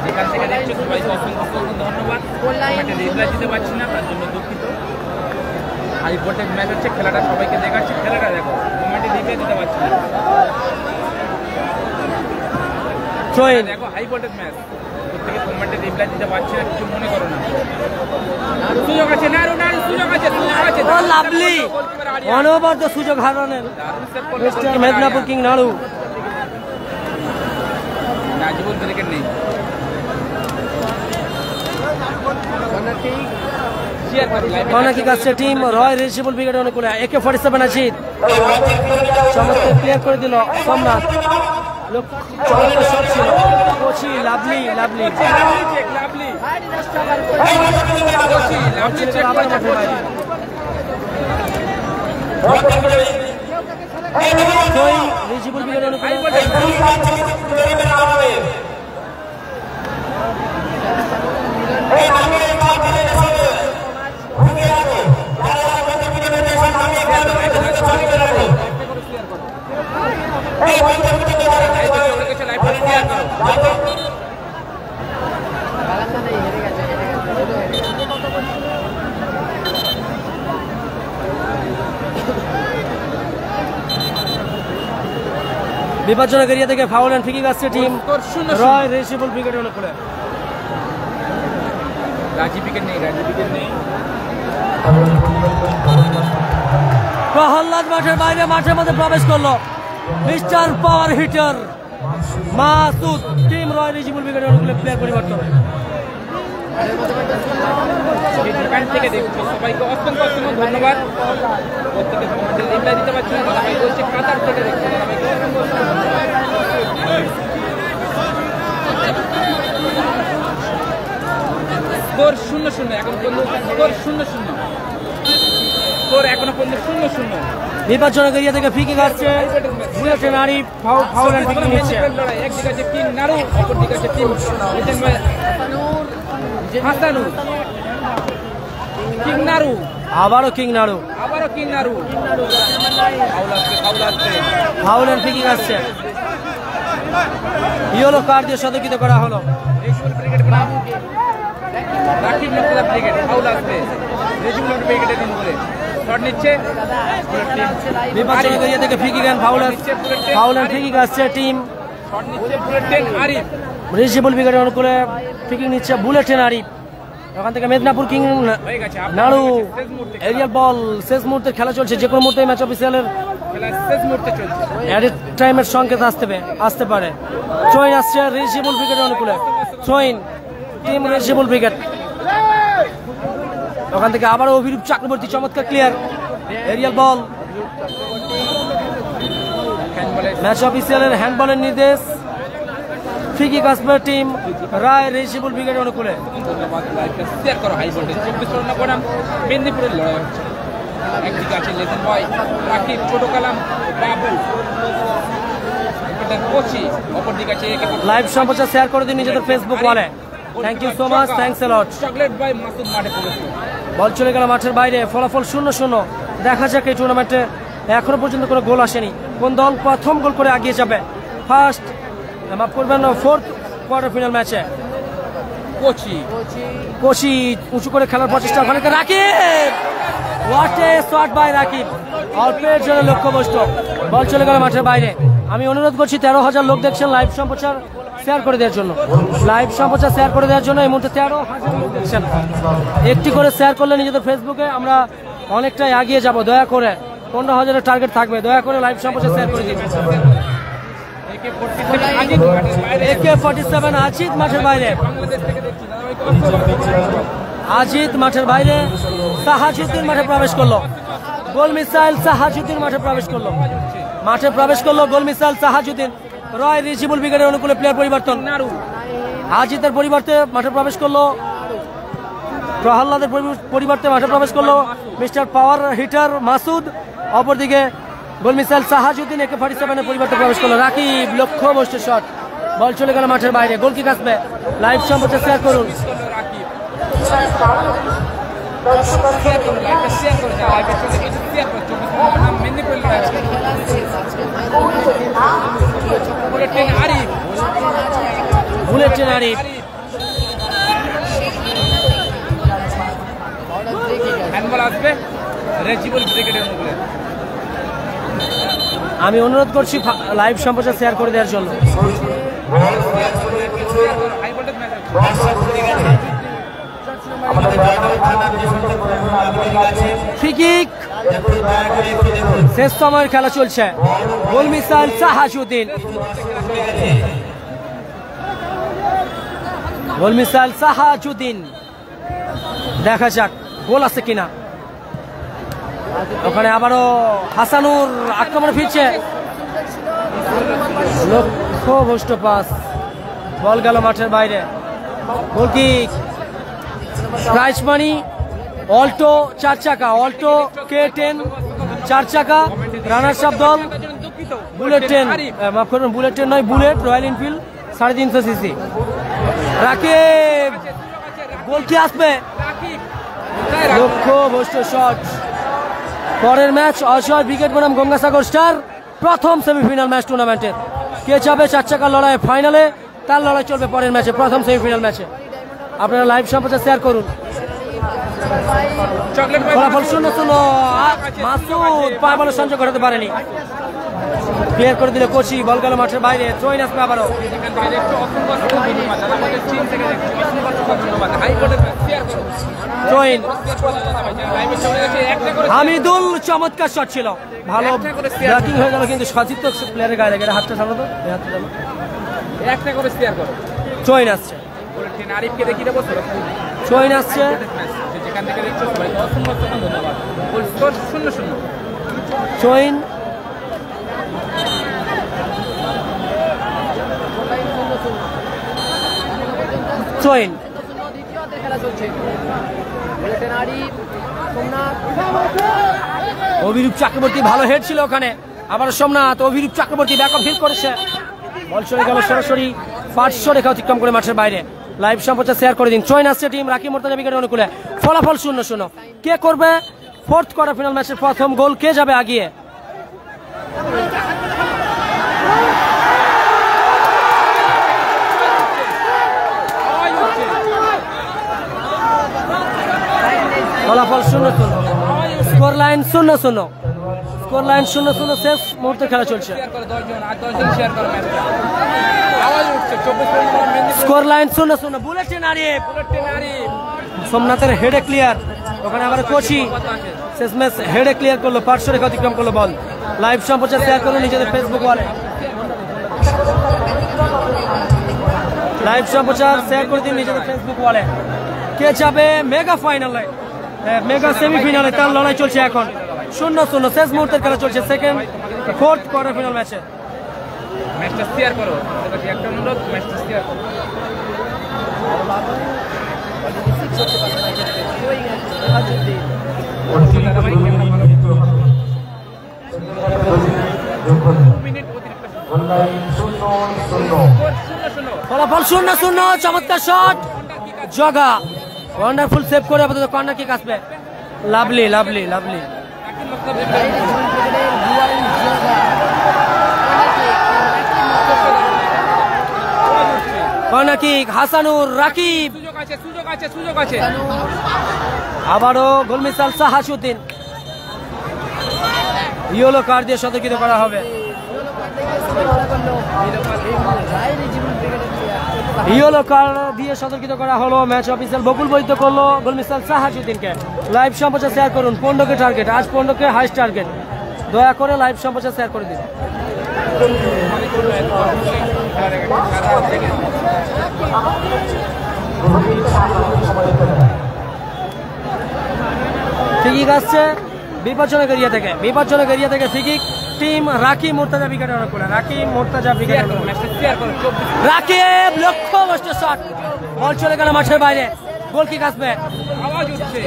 যেখান থেকে দেখছো সবাইকে অসংখ্য ধন্যবাদ। রিপ্লাই দিতে পারছি না, তার জন্য দুঃখিত। হাই ভোল্টেজ ম্যাচ হচ্ছে, খেলাটা সবাইকে দেখাচ্ছে, খেলাটা দেখো, কমেন্টে রিপ্লাই দিতে পারছি না। দেখো হাই ভোল্টেজ ম্যাচ, প্রত্যেকে কমেন্টে রিপ্লাই দিতে পারছি না, কিছু মনে করো না। সুযোগ আছে, নারু সুযোগ আছে, লাভলি অনবদ্য সুযোগ হারালেন মেদিনীপুর কিং নাড়ু। জীবন ক্রিকেট নেই। কর্নার কিক আসছে টিম রয় রিসিবল উইকেট অনুকূলে। AK-47 আজিত চমৎকার ক্লিয়ার করে দিল সোমনাথ। চমৎকার শট ছিল কোচি, লাভলি রিসিবল উইকেট অনুকূলে। বিপজ্জনক এরিয়া থেকে ফাউল এন্ড ফ্রি কিক আসছে টিম রয় রেসিবল ব্রিগেড অনুকূলে। রাজি উইকেট নেই, রাজি উইকেট নেই। প্রহ্লাদ মাঠের বাইরে, মাঠের মধ্যে প্রবেশ করলো mister power hitter Masud. Team Roy রেসিবল ব্রিগেড অনুকূলে প্লেয়ার পরিবর্তন। দোকান থেকে দেখছি সবাইকে অত্যন্ত অত্যন্ত ধন্যবাদ। প্রত্যেকে কমেন্টে রিপ্লাই দিতে পারছি না, সবাই বলছে কাতার থেকে দেখছি। স্কোর 0-0, এখন পর্যন্ত স্কোর 0-0, স্কোর এখনো পর্যন্ত 0-0। বিপজ্জনক এরিয়া থেকে ফ্রি কিক আসছে, বুলেটে নারী ফাউল এন্ড ফ্রি কিক নিচ্ছে। একদিকে আছে টিম নাড়ু, অপর দিকে আছে টিম হাসানুর। কিং নাড়ু, আবারও কিং নাড়ু, আবারও কিং নাড়ু। ফাউল আসছে, ফাউল আসছে। ফাউল এন্ড ফ্রি কিক আসছে। ইয়েলো কার্ড দিয়ে সতর্কিত করা হলো। রাকিব নকলা ব্রিগেড ফাউল আসবে। রেজিমেন্ট ব্রিগেডের অনুকূলে শট নিচ্ছে বিপজ্জনক এরিয়া থেকে free kick and foul and free kick আসছে টিম শট নিচ্ছে বুলেটিন আরিফ। রেসিবল ব্রিগেডের অনুকূলে ফ্রি কিক নিচ্ছে বুলেটিন আরিফ। ওখান থেকে মেদিনীপুর কিং হয়ে গেছে নাড়ু এরিয়াল বল। শেষ মুহূর্তে খেলা চলছে, যে কোনো মুহূর্তে ম্যাচ অফিসিয়ালের খেলা শেষ মুহূর্তে চলছে। অ্যাডেড টাইমের সংকেত আসতে পারে। চোইন আসছে রেসিবল ব্রিগেডের অনুকূলে। চোইন টিম রেসিবল ব্রিগেড। ওখান থেকে আবারও অভিরূপ চক্রবর্তী, চমৎকার ক্লিয়ার এরিয়াল বল। ম্যাচ অফিসিয়ালের হ্যান্ডবলের নির্দেশ। ফ্রি কিক আসবে টিম রায় রেসিবল ব্রিগেডের অনুকূলে। ধন্যবাদ। শেয়ার করো হাই ভোল্টেজ 24 বনাম মেদিনীপুরের লড়াই হচ্ছে। একদিকে আছে লেসেন বয় রাকিব, ছোট কালাম, বাবু, কোচি, অপর দিকে আছে লাইভ সম্প্রচার শেয়ার করে দিন নিজেদের ফেসবুক ওয়ালে। Thank you so much, thanks a lot. Chocolate boy Masud মাঠে প্রবেশ। বল চলে গেল মাঠের বাইরে, ফলাফল 0-0। দেখা যাক এই টুর্নামেন্টে এখনো পর্যন্ত কোনো গোল আসেনি। কোন দল প্রথম গোল করে এগিয়ে যাবে ফার্স্ট মাফ করবেন ফোর্থ কোয়ার্টার ফাইনাল ম্যাচে। কোচি উঁচু করে খেলার প্রচেষ্টা, ওখানে Rakib, what a shot by Rakib, অল্পের জন্য লক্ষ্যভ্রষ্ট। বল চলে গেল মাঠের বাইরে। আমি অনুরোধ করছি 13,000 লোক দেখছেন, লাইভ সম্প্রচার শেয়ার করে দেওয়ার জন্য, লাইভ সম্প্রচার শেয়ার করে দেওয়ার জন্য। এই মুহূর্তে 13,000 লোক দেখছেন। একটি করে শেয়ার করলে নিজেদের ফেসবুকে আমরা অনেকটাই এগিয়ে যাব। দয়া করে 15,000-এর টার্গেট থাকবে, দয়া করে লাইভ সম্প্রচার শেয়ার করে দিন। AK-47 আজিত মাঠের বাইরে, আজিত মাঠের বাইরে। সাহাজুদ্দিন মাঠে প্রবেশ করলো, গোল মিসাইল সাহাজুদ্দিন মাঠে প্রবেশ করলো, মাঠে প্রবেশ করলো গোল মিসাইল সাহাজুদ্দিন। রয় রিজিবুল ব্রিগেডের অনুকূলে প্লেয়ার পরিবর্তন। আজিতের পরিবর্তে মাঠে প্রবেশ করলো প্রহ্লাদের পরিবর্তে মাঠে প্রবেশ করলো মিস্টার পাওয়ার হিটার মাসুদ। অপরদিকে গোল মিসাইল সাহাজুদ্দিন AK-47-এর পরিবর্তে প্রবেশ করলো রাকিব, লক্ষ্যভ্রষ্ট শট। বল চলে গেল মাঠের বাইরে, গোল কিক আসবে। লাইভ সম্প্রচার শেয়ার করুন। বুলেটিন আরিফ, হ্যান্ডবল আসবে রেজিবল ব্রিগেডের অনুকূলে। আমি অনুরোধ করছি লাইভ সম্প্রচার শেয়ার করে দেওয়ার জন্য। ফ্রি কিক, শেষ সময়ের খেলা চলছে। গোল মিসাইল সাহাজুদ্দিন, গোল মিসাইল সাহাজুদ্দিন। দেখা যাক গোল আছে কিনা। ওখানে আবারও হাসানুর আক্রমণে ফিরছে, লক্ষ্যভ্রষ্ট পাস। বল গেল মাঠের বাইরে। Goal kick, prize money Alto 4 চাকা, অল্টো K10 4 চাকা, রানার্স আপ দল বুলেটিন, মাফ করবেন বুলেটিন নয়, bullet Royal Enfield 350 CC. Rakib, goal কি আসবে? লক্ষ্যভ্রষ্ট শট। পরের ম্যাচ অসহায় ব্রিগেড বনাম গঙ্গাসাগর স্টার, প্রথম সেমিফাইনাল ম্যাচ টুর্নামেন্টের। কে যাবে 4 চাকার লড়াই ফাইনালে, তার লড়াই চলবে পরের ম্যাচে, প্রথম সেমিফাইনাল ম্যাচে। আপনারা লাইভ সম্প্রচার শেয়ার করুন। ফলাফল 0-0। মাসুদ পায় বলে সংযোগ ঘটাতে পারেনি। ক্লিয়ার করে দিলে কোচি, বল গেল মাঠের বাইরে, থ্রোইন আসবে আবারও। যেখান থেকে দেখছো অসংখ্য ধন্যবাদ দাদা, আমাদের চীন থেকে দেখছো অসংখ্য ধন্যবাদ। হাই কোর্টের শেয়ার করো, থ্রোইন লাইভের সামনে দেখছি একটা করে হামিদুল, চমৎকার শট ছিল, ভালো ব্যাটিং হয়ে গেল কিন্তু সচিত্র প্লেয়ারের গায়ে লেগে। হাতটা সামনে তো, হাতটা সামনে। একটা করে শেয়ার করো। থ্রোইন আসছে, বলেছেন আরিফকে দেখিয়ে দেবো থ্রোইন আসছে। যেখান থেকে দেখছো সবাইকে অসংখ্য ধন্যবাদ। Goal score 0-0। Throw-in throw-in Abhirup Chakraborty, ভালো হেড ছিল ওখানে। আবার সোমনাথ, অভিরূপ চক্রবর্তী ব্যাকআপ হিট করেছে, বল চলে গেল সরাসরি 500 রেখা অতিক্রম করে মাঠের বাইরে। লাইভ সম্প্রচার শেয়ার করে দিন। থ্রোইন আসছে টিম রাকিব মুর্তজা উইকেটের অনুকূলে। ফলাফল 0-0। কে করবে ফোর্থ কোয়ার্টার ফাইনাল ম্যাচের প্রথম গোল, কে যাবে আগিয়ে? ফলাফল 0-0, স্কোর লাইন 0-0, স্কোর লাইন 0-0, শেষ মুহূর্তে খেলা চলছে। স্কোর লাইন 0-0, বুলেটিন আরিফ, সোমনাথের হেডে ক্লিয়ার, ওখানে আবার কোচি শেষ ম্যাচ হেডে ক্লিয়ার করলো, 500 রেখা অতিক্রম করলো বল। লাইভ সম্প্রচার শেয়ার করলো নিজেদের ফেসবুক ওয়ালে, লাইভ সম্প্রচার শেয়ার করে দিন নিজেদের ফেসবুক ওয়ালে। কে যাবে মেগা ফাইনালে, মেগা সেমিফাইনালে, তার লড়াই চলছে এখন। 0-0 শেষ মুহূর্তের খেলা চলছে সেকেন্ড ফোর্থ কোয়ার্টার ফাইনাল ম্যাচে। ম্যাচটা শেয়ার করো, একটা অনুরোধ, ম্যাচটা শেয়ার করো। ফলাফল 0-0, চমৎকার শট, জগা ওয়ান্ডারফুল সেভ করে আপাতত কর্নার কিক আসবে। Lovely lovely lovely, corner kick, Hasanur, Rakib, সুযোগ আছে। আবারও গোল মিসাল সাহাসুদ্দিন, ইয়েলো কার্ড দিয়ে সতর্কিত করা হবে। ইয়েলো কার্ড দিয়ে সতর্কিত করা হলো, ম্যাচ অফিসিয়াল বকুল বৈদ্য করলো গোল মিসাল সাহাসুদ্দিনকে। লাইভ সম্প্রচার শেয়ার করুন, 15কে টার্গেট, আজ 15কে হাইস্ট টার্গেট, দয়া করে লাইভ সম্প্রচার শেয়ার করে দিন। ফ্রিকিক আসছে বিপজ্জনক এরিয়া থেকে, বিপজ্জনক এরিয়া থেকে free kick team Rakib Murtaza wicket on করে, রাকিব মুর্তজা উইকেট অন করে, রাকিব লক্ষ্যভ্রষ্ট শট, বল চলে গেল মাঠের বাইরে, গোল কিক আসবে। আওয়াজ উঠছে,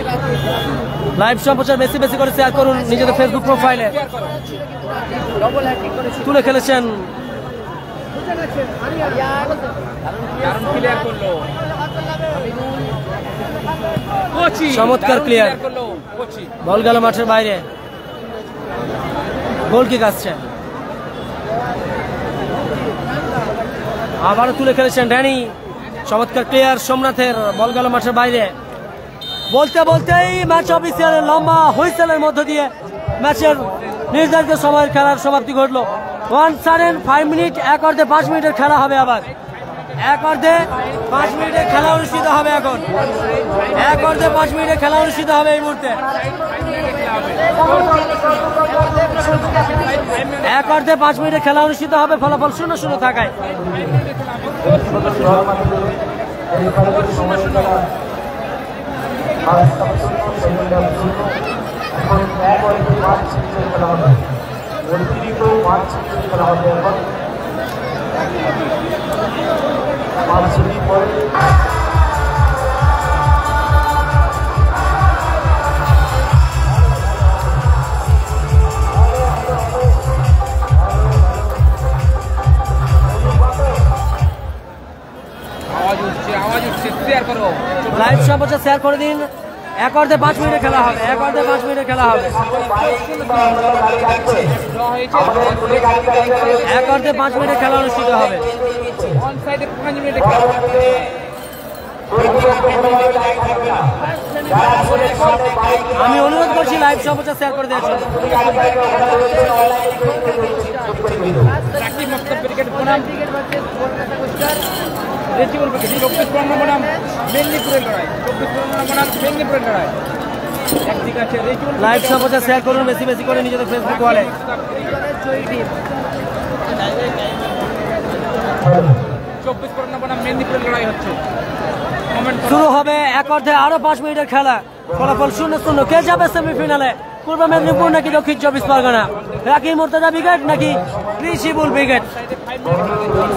লাইভ সম্প্রচার বেশি বেশি করে শেয়ার করুন নিজেদের ফেসবুক প্রোফাইলে। তুলে খেলেছেন, চমৎকার ক্লিয়ার, বল গেল মাঠের বাইরে, গোল কিক আসছে। আবারও তুলে খেলেছেন ড্যানি, চমৎকার ক্লিয়ার সোমনাথের, বল গেল মাঠের বাইরে। বলতে বলতেই ম্যাচ অফিসিয়ালের লম্বা হুইসেলের মধ্য দিয়ে ম্যাচের নির্ধারিত সময়ের খেলার সমাপ্তি ঘটলো। 105 মিনিট, 1 অর্ধে 5 মিনিটের খেলা হবে। আবার 1 অর্ধে 5 মিনিটের খেলা অনুষ্ঠিত হবে। এখন 1 অর্ধে 5 মিনিটের খেলা অনুষ্ঠিত হবে এই মুহূর্তে। 1 অর্ধে 5 মিনিটের খেলা অনুষ্ঠিত হবে, ফলাফল 0-0 থাকায়। এখন 1 অর্ধে 5 মিনিটের খেলা হবে, অতিরিক্ত 5 মিনিটের খেলা হবে। এখন 5 মিনিট পরে আওয়াজ উঠছে, শেয়ার করো, লাইভ সম্প্রচার শেয়ার করে দিন। 1 অর্ধে 5 মিনিটের খেলা হবে, 1 অর্ধে 5 মিনিটের খেলা হবে, 1 অর্ধে 5 মিনিটের খেলা অনুষ্ঠিত হবে। অন সাইডে 5 মিনিটের খেলা। আমি অনুরোধ করছি লাইভ সম্প্রচার শেয়ার করে দেওয়ার জন্য। লাইভ সম্প্রচার শেয়ার করুন বেশি বেশি করে নিজেদের ফেসবুক ওয়ালে। শুরু হবে এক অর্ধে আরো 5 মিনিটের খেলা। ফলাফল 0-0। কে যাবে সেমিফিনালে? পূর্ব মেদিনীপুর নাকি দক্ষিণ 24 পরগনা? রাকিব মুর্তজা ব্রিগেড নাকি ঋষিবুল ব্রিগেড?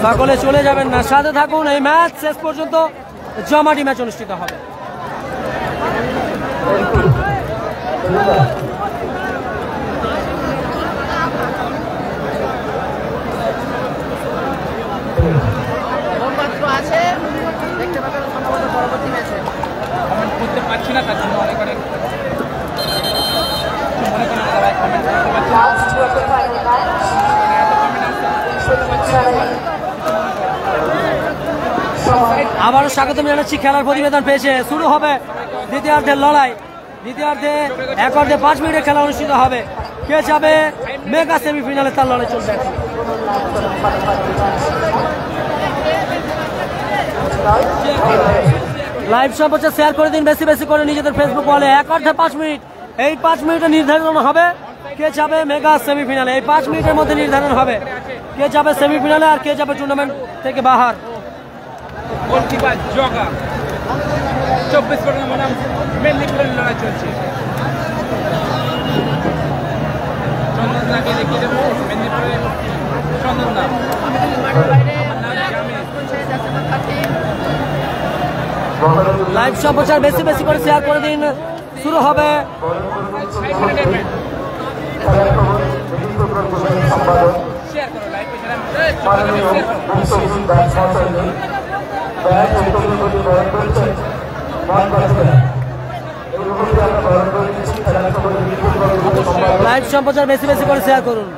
সকলে চলে যাবেন না, সাথে থাকুন। এই ম্যাচ শেষ পর্যন্ত জমাটি ম্যাচ অনুষ্ঠিত হবে। আবারও স্বাগতম জানাচ্ছি। খেলার প্রতিবেদন পেয়েছে। শুরু হবে দ্বিতীয়ার্ধের লড়াই। দ্বিতীয়ার্ধে এক অর্ধে 5 মিনিটের খেলা অনুষ্ঠিত হবে। কে যাবে মেগা সেমিফিনালে তার লড়াই চলবে। লাইভ সম্প্রচার শেয়ার করে দিন বেশি বেশি করে নিজেদের ফেসবুক ওয়ালে। এক অর্ধে 5 মিনিট। এই 5 মিনিটে নির্ধারণ হবে কে যাবে মেগা সেমিফিনালে। এই 5 মিনিটের মধ্যে নির্ধারণ হবে কে যাবে সেমিফিনালে আর কে যাবে টুর্নামেন্ট থেকে বাহার। গোলকিপার জগা 24 পরগনা বনাম মেদিনীপুরের লড়াই চলছে। চন্দনদাকে দেখিয়ে দেবো। মেদিনীপুরের চন্দনদা লাইভ সম্প্রচার বেশি বেশি করে শেয়ার করে দিন। শুরু হবে লাইভ সম্প্রচার বেশি বেশি করে শেয়ার করুন।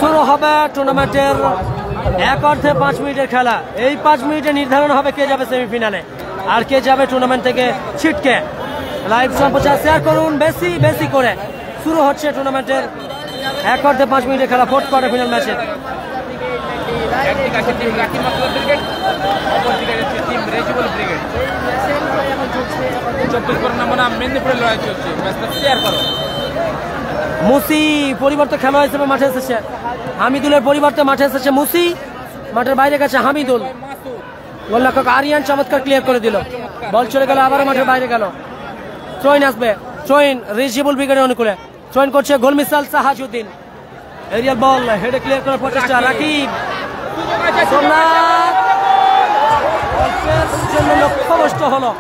শুরু হবে টুর্নামেন্টের এক অর্ধে 5 মিনিটের খেলা। এই 5 মিনিটে নির্ধারণ হবে কে যাবে সেমিফিনালে আর কে যাবে টুর্নামেন্ট থেকে ছিটকে। লাইভ সম্প্রচার শেয়ার করুন বেশি বেশি করে। শুরু হচ্ছে টুর্নামেন্টের এক অর্ধে 5 মিনিটের খেলা, 4th কোয়ার্টার ফাইনাল ম্যাচের। মুসি পরিবর্তে খেলোয়াড় হিসেবে মাঠে এসেছে। হামিদুলের পরিবর্তে মাঠে এসেছে মুসি। মাঠের বাইরে গেছে হামিদুল। গোলরক্ষক আরিয়ান চমৎকার ক্লিয়ার করে দিল। বল চলে গেল, আবারও মাঠের বাইরে গেল। ট্রয়েন আসবে। ট্রয়েন রিজিবুল ব্রিগেডের অনুকূলে। ট্রয়েন করছে গোল মিসাইল সাহাজউদ্দিন। এরিয়াল বল হেডে ক্লিয়ার করার প্রচেষ্টা। রাকিব সোমনাথ জন্য লক্ষ্যভ্রষ্ট হলো।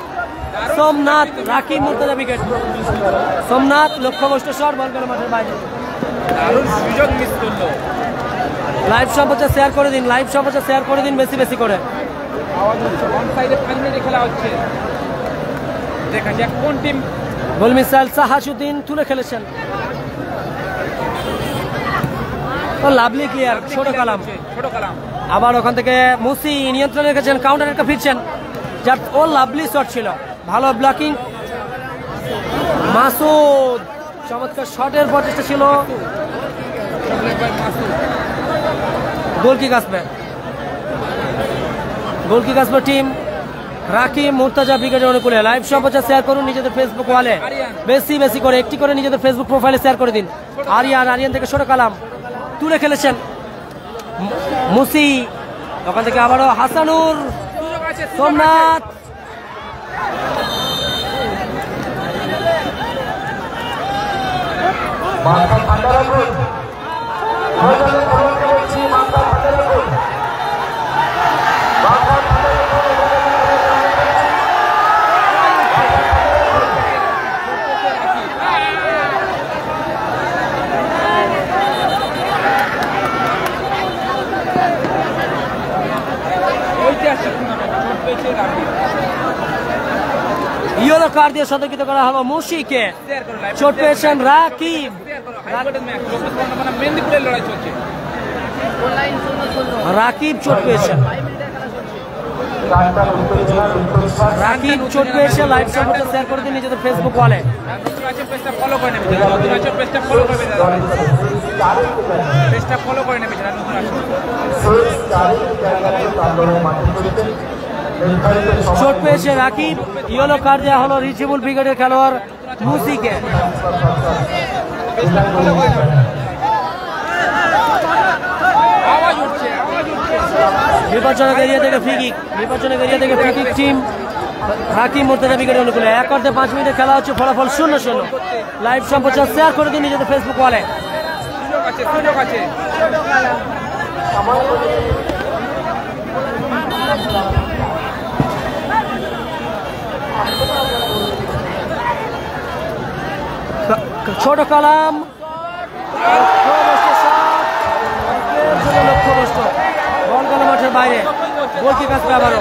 সোমনাথ রাকিব মুর্তজা উইকেট। সোমনাথ লক্ষ্যভ্রষ্ট শট, বল গেল মাঠের বাইরে। দারুণ সুযোগ মিস করলো। লাইভ সম্প্রচার শেয়ার করে দিন, লাইভ সম্প্রচার শেয়ার করে দিন বেশি বেশি করে। অন সাইডে 5 মিনিটে খেলা হচ্ছে। দেখা যাক কোন টিম। গোল মিসাইল সাহাজউদ্দিন তুলে খেলেছেন। লাভলি ক্লিয়ার ছোট কালাম। আবার ওখান থেকে মুসি নিয়ন্ত্রণে রেখেছেন, কাউন্টার একটা ফিরছেন। যার ও লাভলি শট ছিল, ভালো ব্লকিং। মাসুদ চমৎকার শটের প্রচেষ্টা ছিল। গোলকিক আসবে, গোলকিক আসবে টিম রাকিব মুর্তজা ব্রিগেডের অনুকূলে। লাইভ সম্প্রচার শেয়ার করুন নিজেদের ফেসবুক ওয়ালে বেশি বেশি করে। একটি করে নিজেদের ফেসবুক প্রোফাইলে শেয়ার করে দিন। আরিয়ান থেকে ছোট কালাম তুলে খেলেছেন মুসি। ওখান থেকে আবারও হাসানুর। সোমনাথ ইয়েলো কার্ড দিয়ে সতর্কিত করা হলো মুশিকে। চোট পেয়েছেন রাকিব। মেদিনীপুরের লড়াই চলছে। রাকিব চোট পেয়েছেন, রাকিব চোট পেয়েছে। লাইভ সম্পর্কে শেয়ার করে দিন নিজেদের ফেসবুক ওয়ালে। পেজটা ফলো করে নেবে, নতুন আছে পেজটা ফলো করবে, পেজটা ফলো করে নেবে যারা নতুন আছে। চোট পেয়েছে রাকিব, ইয়েলো কার্ড দেওয়া হলো রিচিবল ব্রিগেডের খেলোয়াড় মুসিকে। বিপজ্জনক এরিয়া থেকে ফ্রি কিক, বিপজ্জনক এরিয়া থেকে ফ্রি কিক টিম হাকিম মুর্তজা ব্রিগেডের অনুকূলে। 1/5 মিনিটে খেলা হচ্ছে, ফলাফল 0-0। লাইভ সম্প্রচার শেয়ার করে দিন নিজেদের ফেসবুক ওয়ালে। ছোট কালাম লক্ষ্যবস্ত, বল গেল মাঠের বাইরে, গোল কিক আসবে আবারও,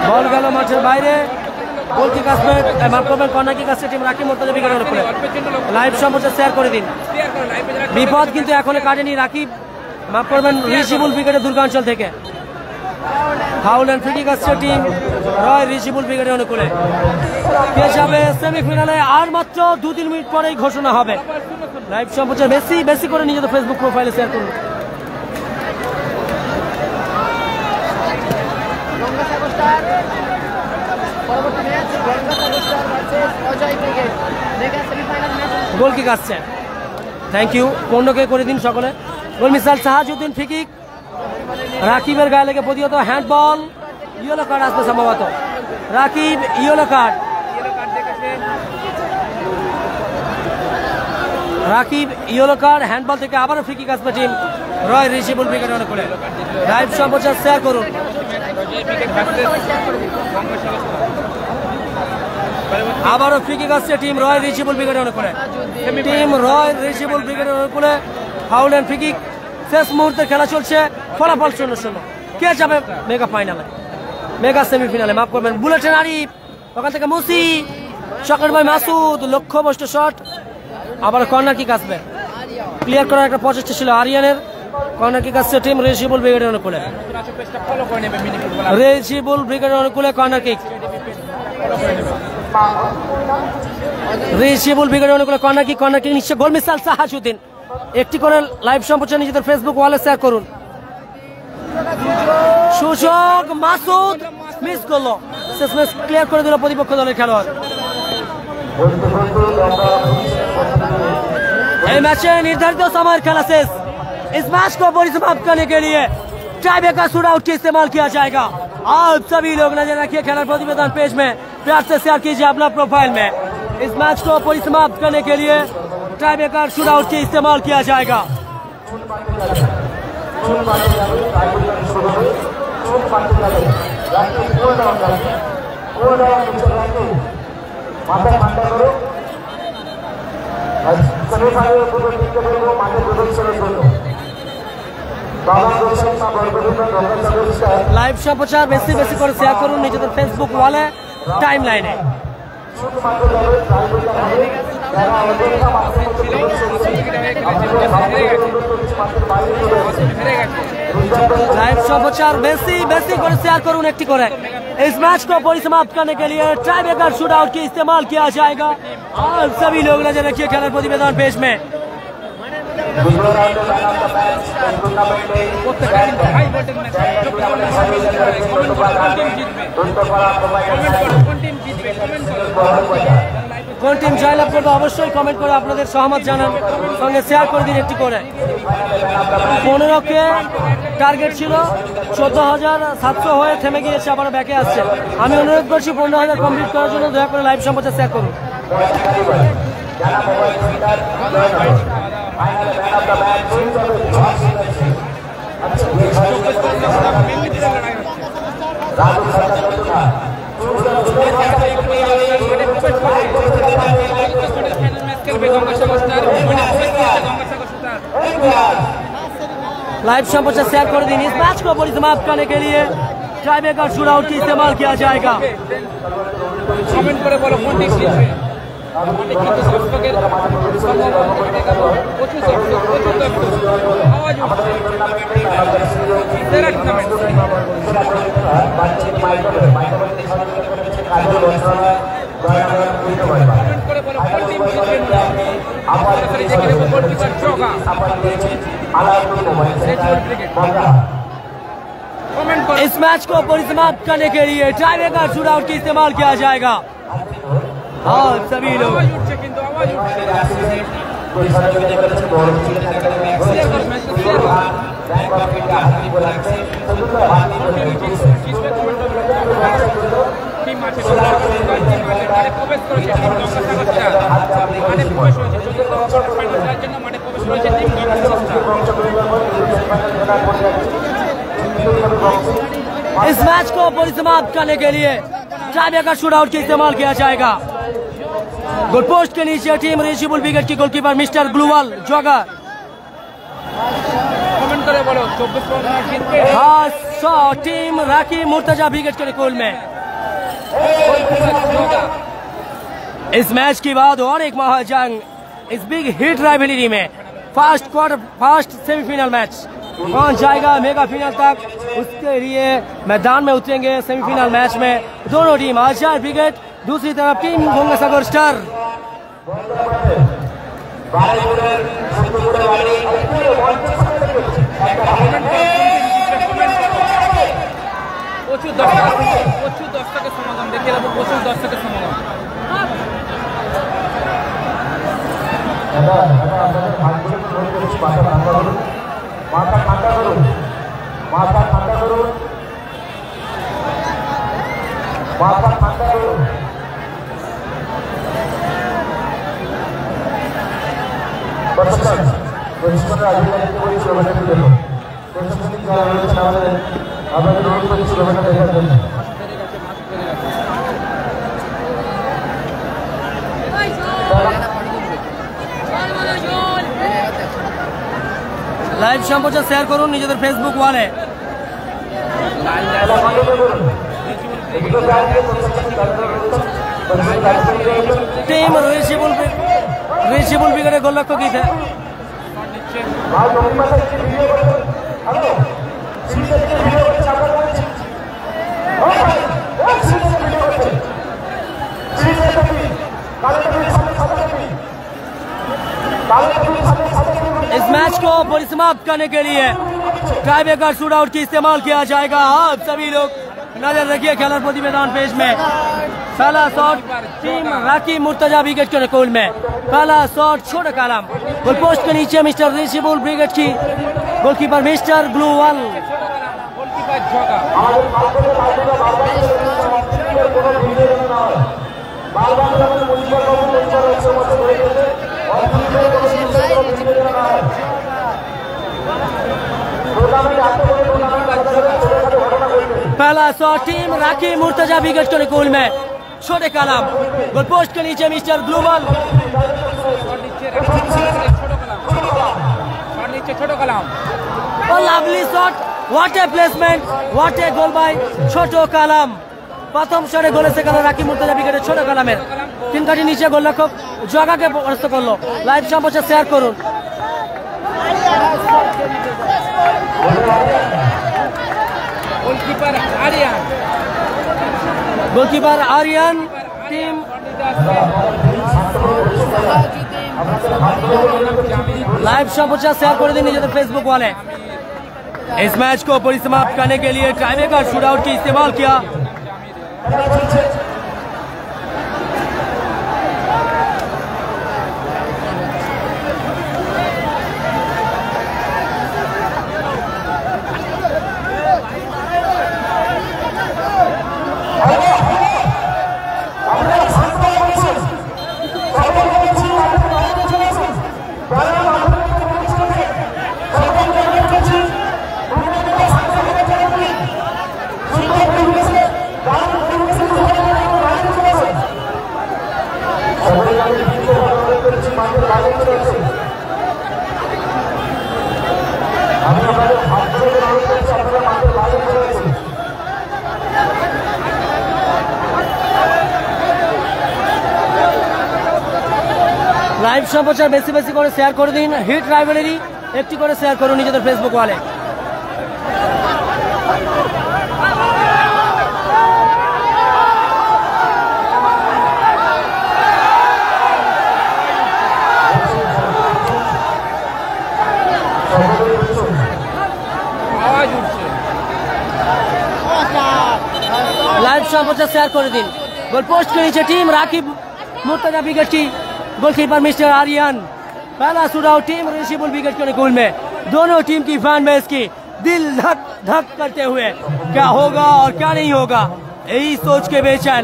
বল গেল মাঠের বাইরে, গোল কিক আসবে। মাফ করবেন, কর্নার কিক আসছে টিম রাকিব মুর্তজা ব্রিগেডের উপরে। লাইভ সম্প্রচার শেয়ার করে দিন। বিপদ কিন্তু এখনো কাটেনি রাকিব, মাফ করবেন, রিচিবল ব্রিগেডের দুর্গাঞ্চল থেকে। ফাউল এন্ড ফ্রি কিক আসছে টিম রয় রিচিবল ব্রিগেডের অনুকূলে। কে যাবে সেমিফাইনালে আর মাত্র 2-3 মিনিট পরেই ঘোষণা হবে। লাইভ সম্প্রচার বেশি বেশি করে নিজেদের ফেসবুক প্রোফাইলে শেয়ার করুন। গোল কিক আসছে, থ্যাংক ইউ, পণ্যকে করে দিন সকলে। গোল মিসাইল সাহাজউদ্দিন ফ্রি কিক, রাকিবের গায়ে লেগে প্রতিহত হ্যান্ডবল, ইয়েলো কার্ড আসবে সম্ভবত। Rakib yellow card, Rakib yellow card, handball থেকে আবারও ফ্রি কিক আসবে টিম রয় রিচিবল ব্রিগেডের অনুকূলে। লাইভ সম্প্রচার শেয়ার করুন। আবারও ফ্রি কিক আসছে টিম রয় রিচিবল ব্রিগেডের অনুকূলে। টিম রয় রিচিবল ব্রিগেডের অনুকূলে ফাউল এন্ড ফ্রি কিক। শেষ মুহূর্তে খেলা চলছে, ফলাফল 0-0। কে যাবে মেগা ফাইনালে, মেগা সেমিফাইনালে? মাফ করবেন, বুলেটেন আরিফ, ওখান থেকে মুসি, শকের ভাই মাসুদ, লক্ষ্যবস্ত শট। আবার কর্নার কিক আসবে, ক্লিয়ার করার একটা প্রচেষ্টা ছিল আরিয়ানের। কর্নার কিক আসছে টিম রিচিবল ব্রিগেডের অনুকূলে। রিচিবল ব্রিগেডের অনুকূলে কর্নার কিক, রিচিবল ব্রিগেডের অনুকূলে কর্নার কিক। কর্নার কিক নিচ্ছে গোল মিসাইল সাহাজউদ্দিন। একটি করে লাইভ সম্প্রচার নিজেদের ফেসবুক ওয়ালে শেয়ার করুন। সুযোগ, মাসুদ মিস করলো, শেষমেশ ক্লিয়ার করে দিল প্রতিপক্ষ দলের খেলোয়াড়। এই ম্যাচে নির্ধারিত সময়ের खेला शेष। इस मैच को परिसमाप्त करने के लिए टाई ब्रेकर शूट आउट का इस्तेमाल किया जाएगा। आप सभी लोग नजर रखिए खेला प्रतिवेदन पेज में, प्यार से शेयर कीजिए अपना प्रोफाइल में। इस मैच को परिसमाप्त करने के लिए टाई ब्रेकर शूट आउट का इस्तेमाल किया जाएगा। লাইভ সম্প্রচার বেশি বেশি করে শেয়ার করুন নিজেদের ফেসবুক ওয়ালে, টাইম লাইনে। लाइव समाचार बेसी बेसी कर शेयर करूँ एक करे। इस मैच को परिसमाप्त करने के लिए टाई ब्रेकर शूट आउट की इस्तेमाल किया जाएगा। और सभी लोग नजर रखिए खेल प्रतिवेदन पेज में। কোন টিম জয়লাভ করবে অবশ্যই কমেন্ট করে আপনাদের সহমত জানান, সঙ্গে শেয়ার করে দিন একটি করে। 15কে টার্গেট ছিল, 14,700 হয়ে থেমে গিয়েছে, আবার ব্যাকে আসছে। আমি অনুরোধ করছি 15,000 কমপ্লিট করার জন্য দয়া করে লাইভ সম্প্রচার শেয়ার করুন। लाइव संप्रचार शेयर कर दिन। इस मैच को परिसमाप्त करने के लिए टाई ब्रेकर शूट आउट की इस्तेमाल किया जाएगा। কমেন্ট করে বলো কোনটি জিতবে। মানে কিন্তু দর্শকের প্রচুর আওয়াজ উঠছে। সেরা টুর্নামেন্ট কমেন্ট করে বলো কোন টিম জিতবে। সরাসরি দেখে নেবো গোলকিপার জগা इस मैच को परिसमाप्त करने के लिए टाई ब्रेकर शूटआउट की इस्तेमाल किया जाएगा। और सभी लोग इस मैच को परिसमाप्त करने के लिए टाई ब्रेकर शूटआउट की इस्तेमाल किया जाएगा। गोल पोस्ट के नीचे टीम रिशिबुल विकेट की गोलकीपर मिस्टर ग्लूवाल जॉगर। कमेंट करे बोलो 24 रन जीतते। हाँ, 100 टीम राकी मुर्तजा विकेट के रिकॉर्ड में। इस मैच के बाद और एक महाजंग इस बिग हिट राइवलरी में फर्स्ट सेमीफाइनल मैच कौन जाएगा मेगा फाइनल तक, उसके लिए मैदान में उतरेंगे सेमीफाइनल मैच में दोनों टीम आचार ब्रिगेड, दूसरी तरफ टीम गंगासागर स्टार। প্রচুর দর্শকের সমাগম দেখে যাবো, প্রচুর দর্শকের সমাগম। মাথা ঠান্ডা করুন, মাথা ঠান্ডা করুন, মাথা ঠান্ডা করুন। প্রশিক্ষণের আধিকারিককে বলি স্লোগানটি দেখুন। প্রশাসনিক যারা রয়েছেন আমাদের অনুরোধ করি স্লোগানটা দেখার জন্য। লাইভ সম্প্রচার শেয়ার করুন নিজেদের ফেসবুক ওয়ালে। टीम रिशिबुल विकेटे गोलरक्षक की थे। इस मैच को परिसमाप्त करने के लिए टाई ब्रेकर शूटआउट की इस्तेमाल किया जाएगा। आप सभी लोग नजर रखिए खेलर प्रति मैदान पेज में। पहला shot team Rakib Murtaza wicket के रिकॉर्ड में, पहला शॉट छोटा कॉलम गोल पोस्ट के नीचे मिस्टर रिशिबुल ब्रिगेड की गोलकीपर मिस्टर ग्लूवाल। पहला shot team Rakib Murtaza wicket के रिकॉर्ड में, छोटे कॉलम गोल पोस्ट के नीचे मिस्टर ग्लूवाल। Lovely shot, what a placement, what a goal by ছোটো কলম। প্রথম শটে গোলে সেখানে রাকি মুর্তজা উইকেটে ছোট কলমের তিন কাঠি নিচে গোলরক্ষক জগাকে পরাস্ত করলো। লাইভ সম্প্রচার শেয়ার করুন। গোলকিপার আরিয়ান टीम लाइव সম্প্রচার শেয়ার করে দিন নিজেদের फेसबुक वाले। इस मैच को परिसमाप्त करने के लिए टाई ब्रेकर शूटआउट की इस्तेमाल किया। সম্প্রচার বেশি বেশি করে শেয়ার করে দিন। হিট রাইভালরি একটি করে শেয়ার করুন নিজেদের ফেসবুক ওয়ালে। लाइव संप्रोचार शेयर कर दिन। गोल पोस्ट के नीचे टीम राखी मुर्तजा विकेट की गोलकीपर मिस्टर आर्यन। पहला शूट आउट टीम रिशिबुल विकेट के अनुकूल में। दोनों टीम की फैन बेस की दिल धक धक करते हुए क्या होगा और क्या नहीं होगा यही सोच के बेचैन।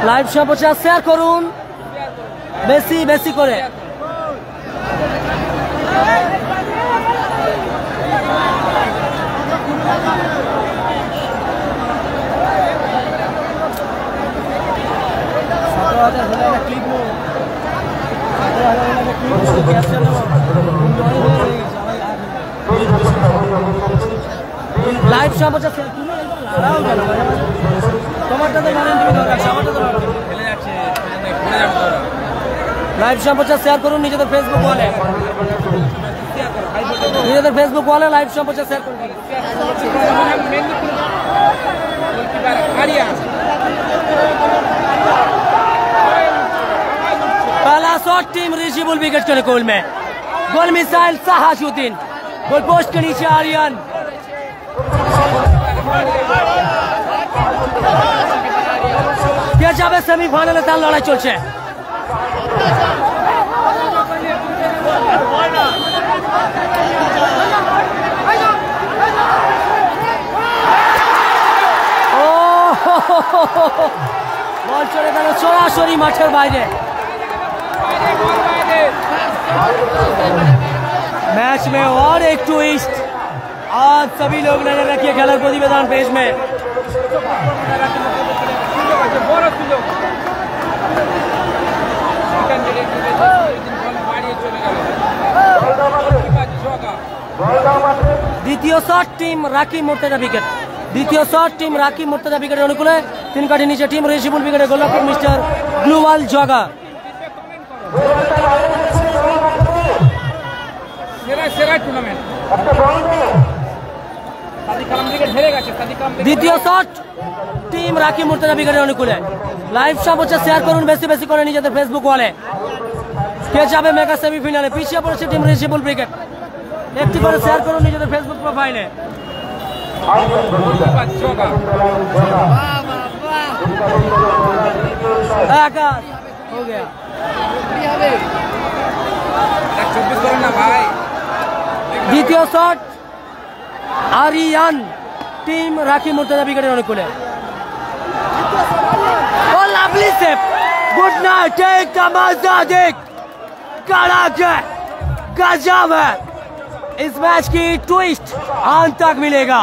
लाइव সম্প্রচার শেয়ার করুন বেশি বেশি করে। লাইভ সম্প্রচার लाइव संप्रोचार शेयर करूँ निजेদের फेसबुक वाले लाइव संप्रोचार शेयर करूँ। पहला शॉट टीम रिशिबुल विकेट के अनुकूल में। गोल मिसाइल साहाशुद्दीन। गोल पोस्ट के नीचे आर्यन। কে যাবে সেমিফাইনালে তার লড়াই চলছে। বল চলে গেল সরাসরি মাঠের বাইরে। मैच में और एक ट्विस्ट। आज सभी लोग नजर रखिए खेलर प्रतिवेदन पेज में। দ্বিতীয় শট টিম রাকি মুর্তজা विकेट। দ্বিতীয় শট টিম রাকি মুর্তজা विकेटेর অনুকূলে। 3 কাঠি নিচে টিম রিশিবুল विकेटेর গোলরক্ষক মিস্টার গ্লোবাল জগা। দ্বিতীয় শট টিম রাকি মুর্তজা विकेटेর অনুকূলে। লাইভ সম্প্রচার শেয়ার করুন বেশি বেশি করে নিজেদের ফেসবুক ওয়ালে। কে যাবে মেগা সেমিফাইনালে পিছিয়ে পড়েছে টিম রিশিবুল विकेट। একটি করে শেয়ার করুন নিজেদের ফেসবুক প্রোফাইলে। हो गया দ্বিতীয় শট আরিয়ান টিম রাকি মুর্তজা विकेटेর অনুকূলে। ও লাভলি সেভ। Good night. एक तमाशा देख कड़ाके गजब है। इस मैच की ट्विस्ट अंत तक मिलेगा।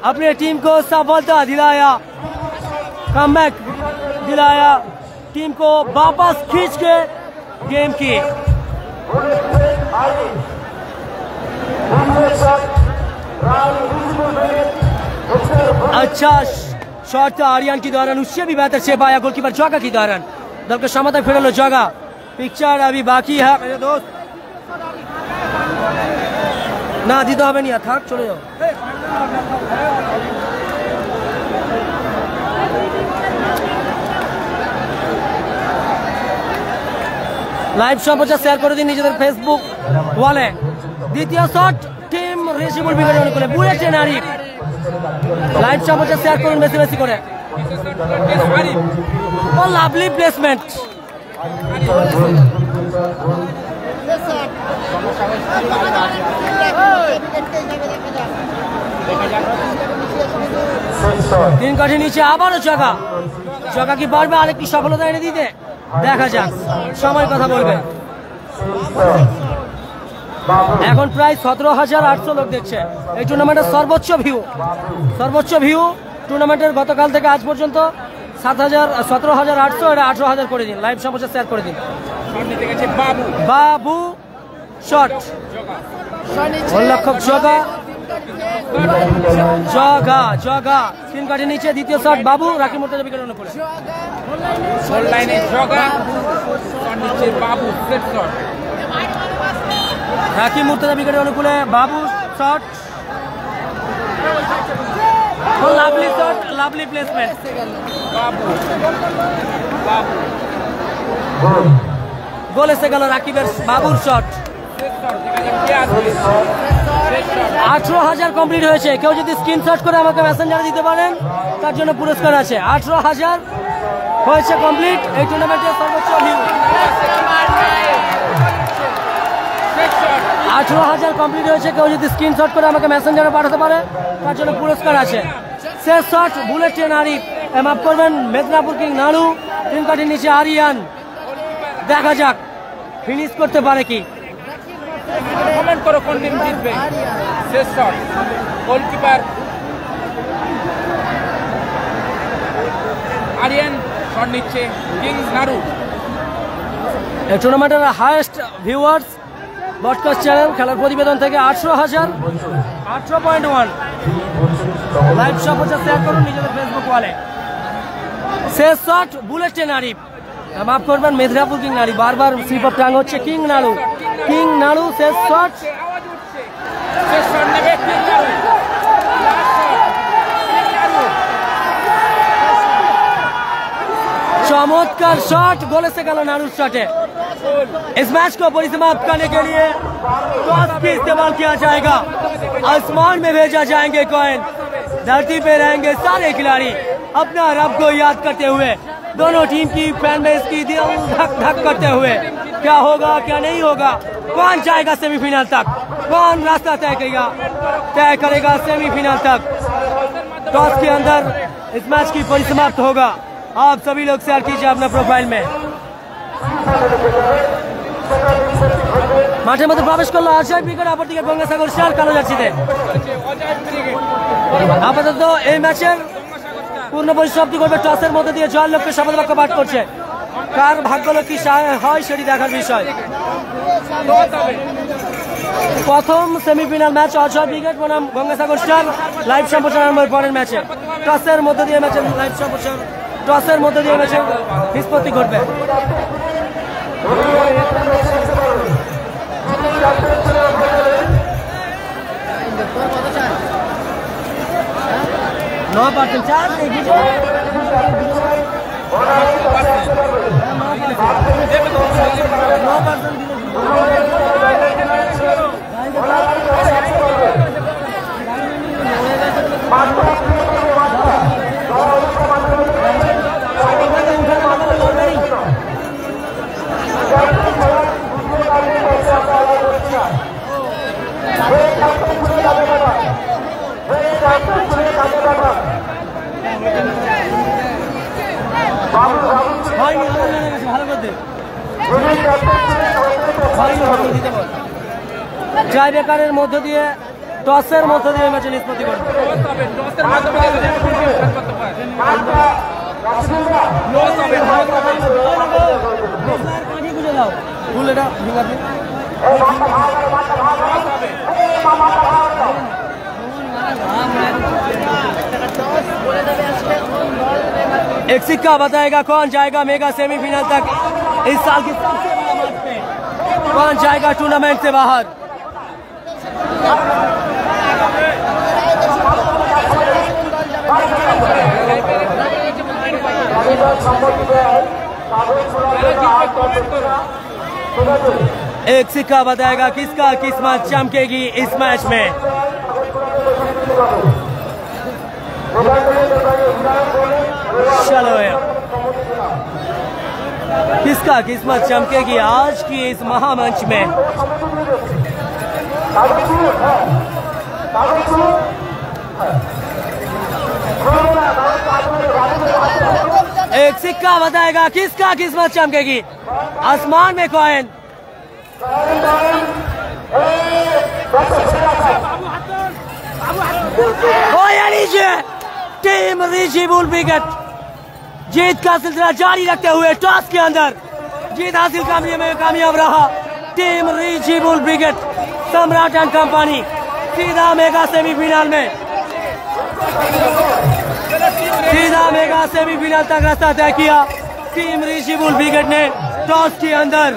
अपनी टीम को सफलता दिलाया, कमबैक दिलाया, टीम को वापस खींच के गेम की। अच्छा शॉट था आर्यन की दौरान, उससे भी बेहतर शेप आया गोलकीपर जगह की दौरान। दल को क्षमता फिर लो जगह। पिक्चर अभी बाकी है मेरे दोस्त। ना दिते হবে না থাক চলে যাও। লাইভ সম্প্রচার শেয়ার করে দিন নিজেদের ফেসবুক ওয়ালে। দ্বিতীয় শট টিম রিশিবুল विकेटेর অনুকূলে বুয়েটে নারী। লাইভ সম্প্রচার শেয়ার করুন বেশি বেশি করে। ও লাভলি প্লেসমেন্ট। तीन काठी नीचे आबारो जगह। जगह की बार में आरेकटी सफलता एने दिते দেখা যাক সময় কথা বলবে। এখন প্রায় 17,800 লোক দেখছে এই টুর্নামেন্টের সর্বোচ্চ ভিউ টুর্নামেন্টের গতকাল থেকে আজ পর্যন্ত 17,800 এটা 18,000 করে দিন, লাইভ সম্প্রচার শেয়ার করে দিন। বাবু শট, গোলরক্ষক জগা তিন কাঠি নিচে, দ্বিতীয় শট বাবু, রাকিব মুর্তজা উইকেটের অনুকূলে। রাকিব মুর্তজা উইকেটের অনুকূলে, Babu shot, lovely shot, lovely placement. Goal এসে গেল রাকিবের, বাবুর শট। 18,000 কমপ্লিট হয়েছে। কেউ যদি স্ক্রিনশট করে আমাকে মেসেঞ্জারে দিতে পারেন তার জন্য পুরস্কার আছে। 18,000 হয়েছে কমপ্লিট এই টুর্নামেন্টের সর্বোচ্চ ভিউ। 18,000 কমপ্লিট হয়েছে। কেউ যদি স্ক্রিনশট করে আমাকে মেসেঞ্জারে পাঠাতে পারে তার জন্য পুরস্কার আছে। শেষ শট বুলেট ট্রেন আরিফ, মাফ করবেন মেদিনীপুর কিং নাড়ু, তিন কাঠির নিচে আরিয়ান। দেখা যাক ফিনিশ করতে পারে কি। কমেন্ট করো কোন টিম জিতবে। শেষ শট, গোলকিপার আরিয়ান, শট নিচ্ছে কিংস নাড়ু। এই টুর্নামেন্টের হাইয়েস্ট ভিউয়ার্স ব্রডকাস্ট চ্যানেল খেলার প্রতিবেদন থেকে 18,000 লাইভ সম্প্রচার শেয়ার করুন নিজেদের ফেসবুক ওয়ালে। শেষ শট বুলেট ট্রেন আরিফ, মাফ করবেন মেদিনীপুর কিং নাড়ু, বারবার স্লিপ অফ টাং হচ্ছে কিং নাড়ু। শেষ শট, चमत्कार शॉट, गोल से गला नारू शॉट है। इस मैच को परिसमाप्त करने के लिए टॉस भी इस्तेमाल किया जाएगा। आसमान में भेजा जाएंगे कॉइन, धरती पे रहेंगे सारे खिलाड़ी अपना रब को याद करते हुए। दोनों टीम की फैन बेस की दिल धक धक करते हुए क्या होगा क्या नहीं होगा, कौन जाएगा सेमीफाइनल तक, कौन रास्ता तय करेगा सेमीफाइनल तक। टॉस के अंदर इस मैच की परिसमाप्त होगा। आप सभी लोग शेयर कीजिए अपना प्रोफाइल में। মাঠের মধ্যে প্রবেশ করলো অজয় ব্রিগেড, অপরদিকে গঙ্গাসাগর স্টার কালো জার্সিতে। আপাতত এই ম্যাচের পূর্ণ পরিসমাপ্তি করবে টসের মধ্যে দিয়ে জয়ের লক্ষ্যে শপথ বাক্য পাঠ করছে। কার ভাগ্যলক্ষ্মী হয় সেটি দেখার বিষয়। প্রথম সেমিফাইনাল ম্যাচ অজয় ব্রিগেড বনাম গঙ্গাসাগর স্টার, লাইভ সম্প্রচার পরের ম্যাচে টসের মধ্যে দিয়ে ম্যাচের লাইভ সম্প্রচার, টসের মধ্যে দিয়ে ম্যাচের নিষ্পত্তি ঘটবে। ট্রাই ব্রেকারের মধ্য দিয়ে টসের মধ্য দিয়ে ম্যাচে নিষ্পত্তি করবে। एक सिक्का बताएगा कौन जाएगा मेगा सेमीफाइनल तक। इस साल की सबसे बड़ा मैच में कौन जाएगा टूर्नामेंट से बाहर। एक सिक्का बताएगा किसका किस्मत चमकेगी इस मैच में। चलो किसका किस्मत चमकेगी आज की इस महामंच में। एक सिक्का बताएगा किसका किस्मत चमकेगी। आसमान में कॉइन, टीम ऋषि बुल विकेट जीत का सिलसिला जारी रखते हुए टॉस के अंदर जीत हासिल करने में कामयाब रहा टीम ऋषि बुल विकेट। सम्राट एंड कंपनी सीधा मेगा सेमीफाइनल में तक रास्ता तय किया टीम ऋषि बुल विकेट ने टॉस के अंदर।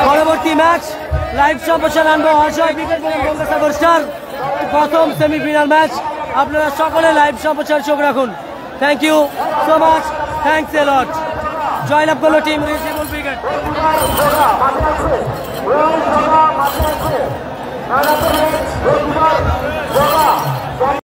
परवर्ती मैच लाइव সম্প্রচার আনবো হর্ষই ক্রিকেট বঙ্গ সুপারস্টার প্রথম সেমিফাইনাল ম্যাচ আপনারা সকলে লাইভ সম্প্রচার চোখ রাখুন। Thank you so much, thanks a lot. জয়লাভ করলো টিম ঋষি বুল ক্রিকেট।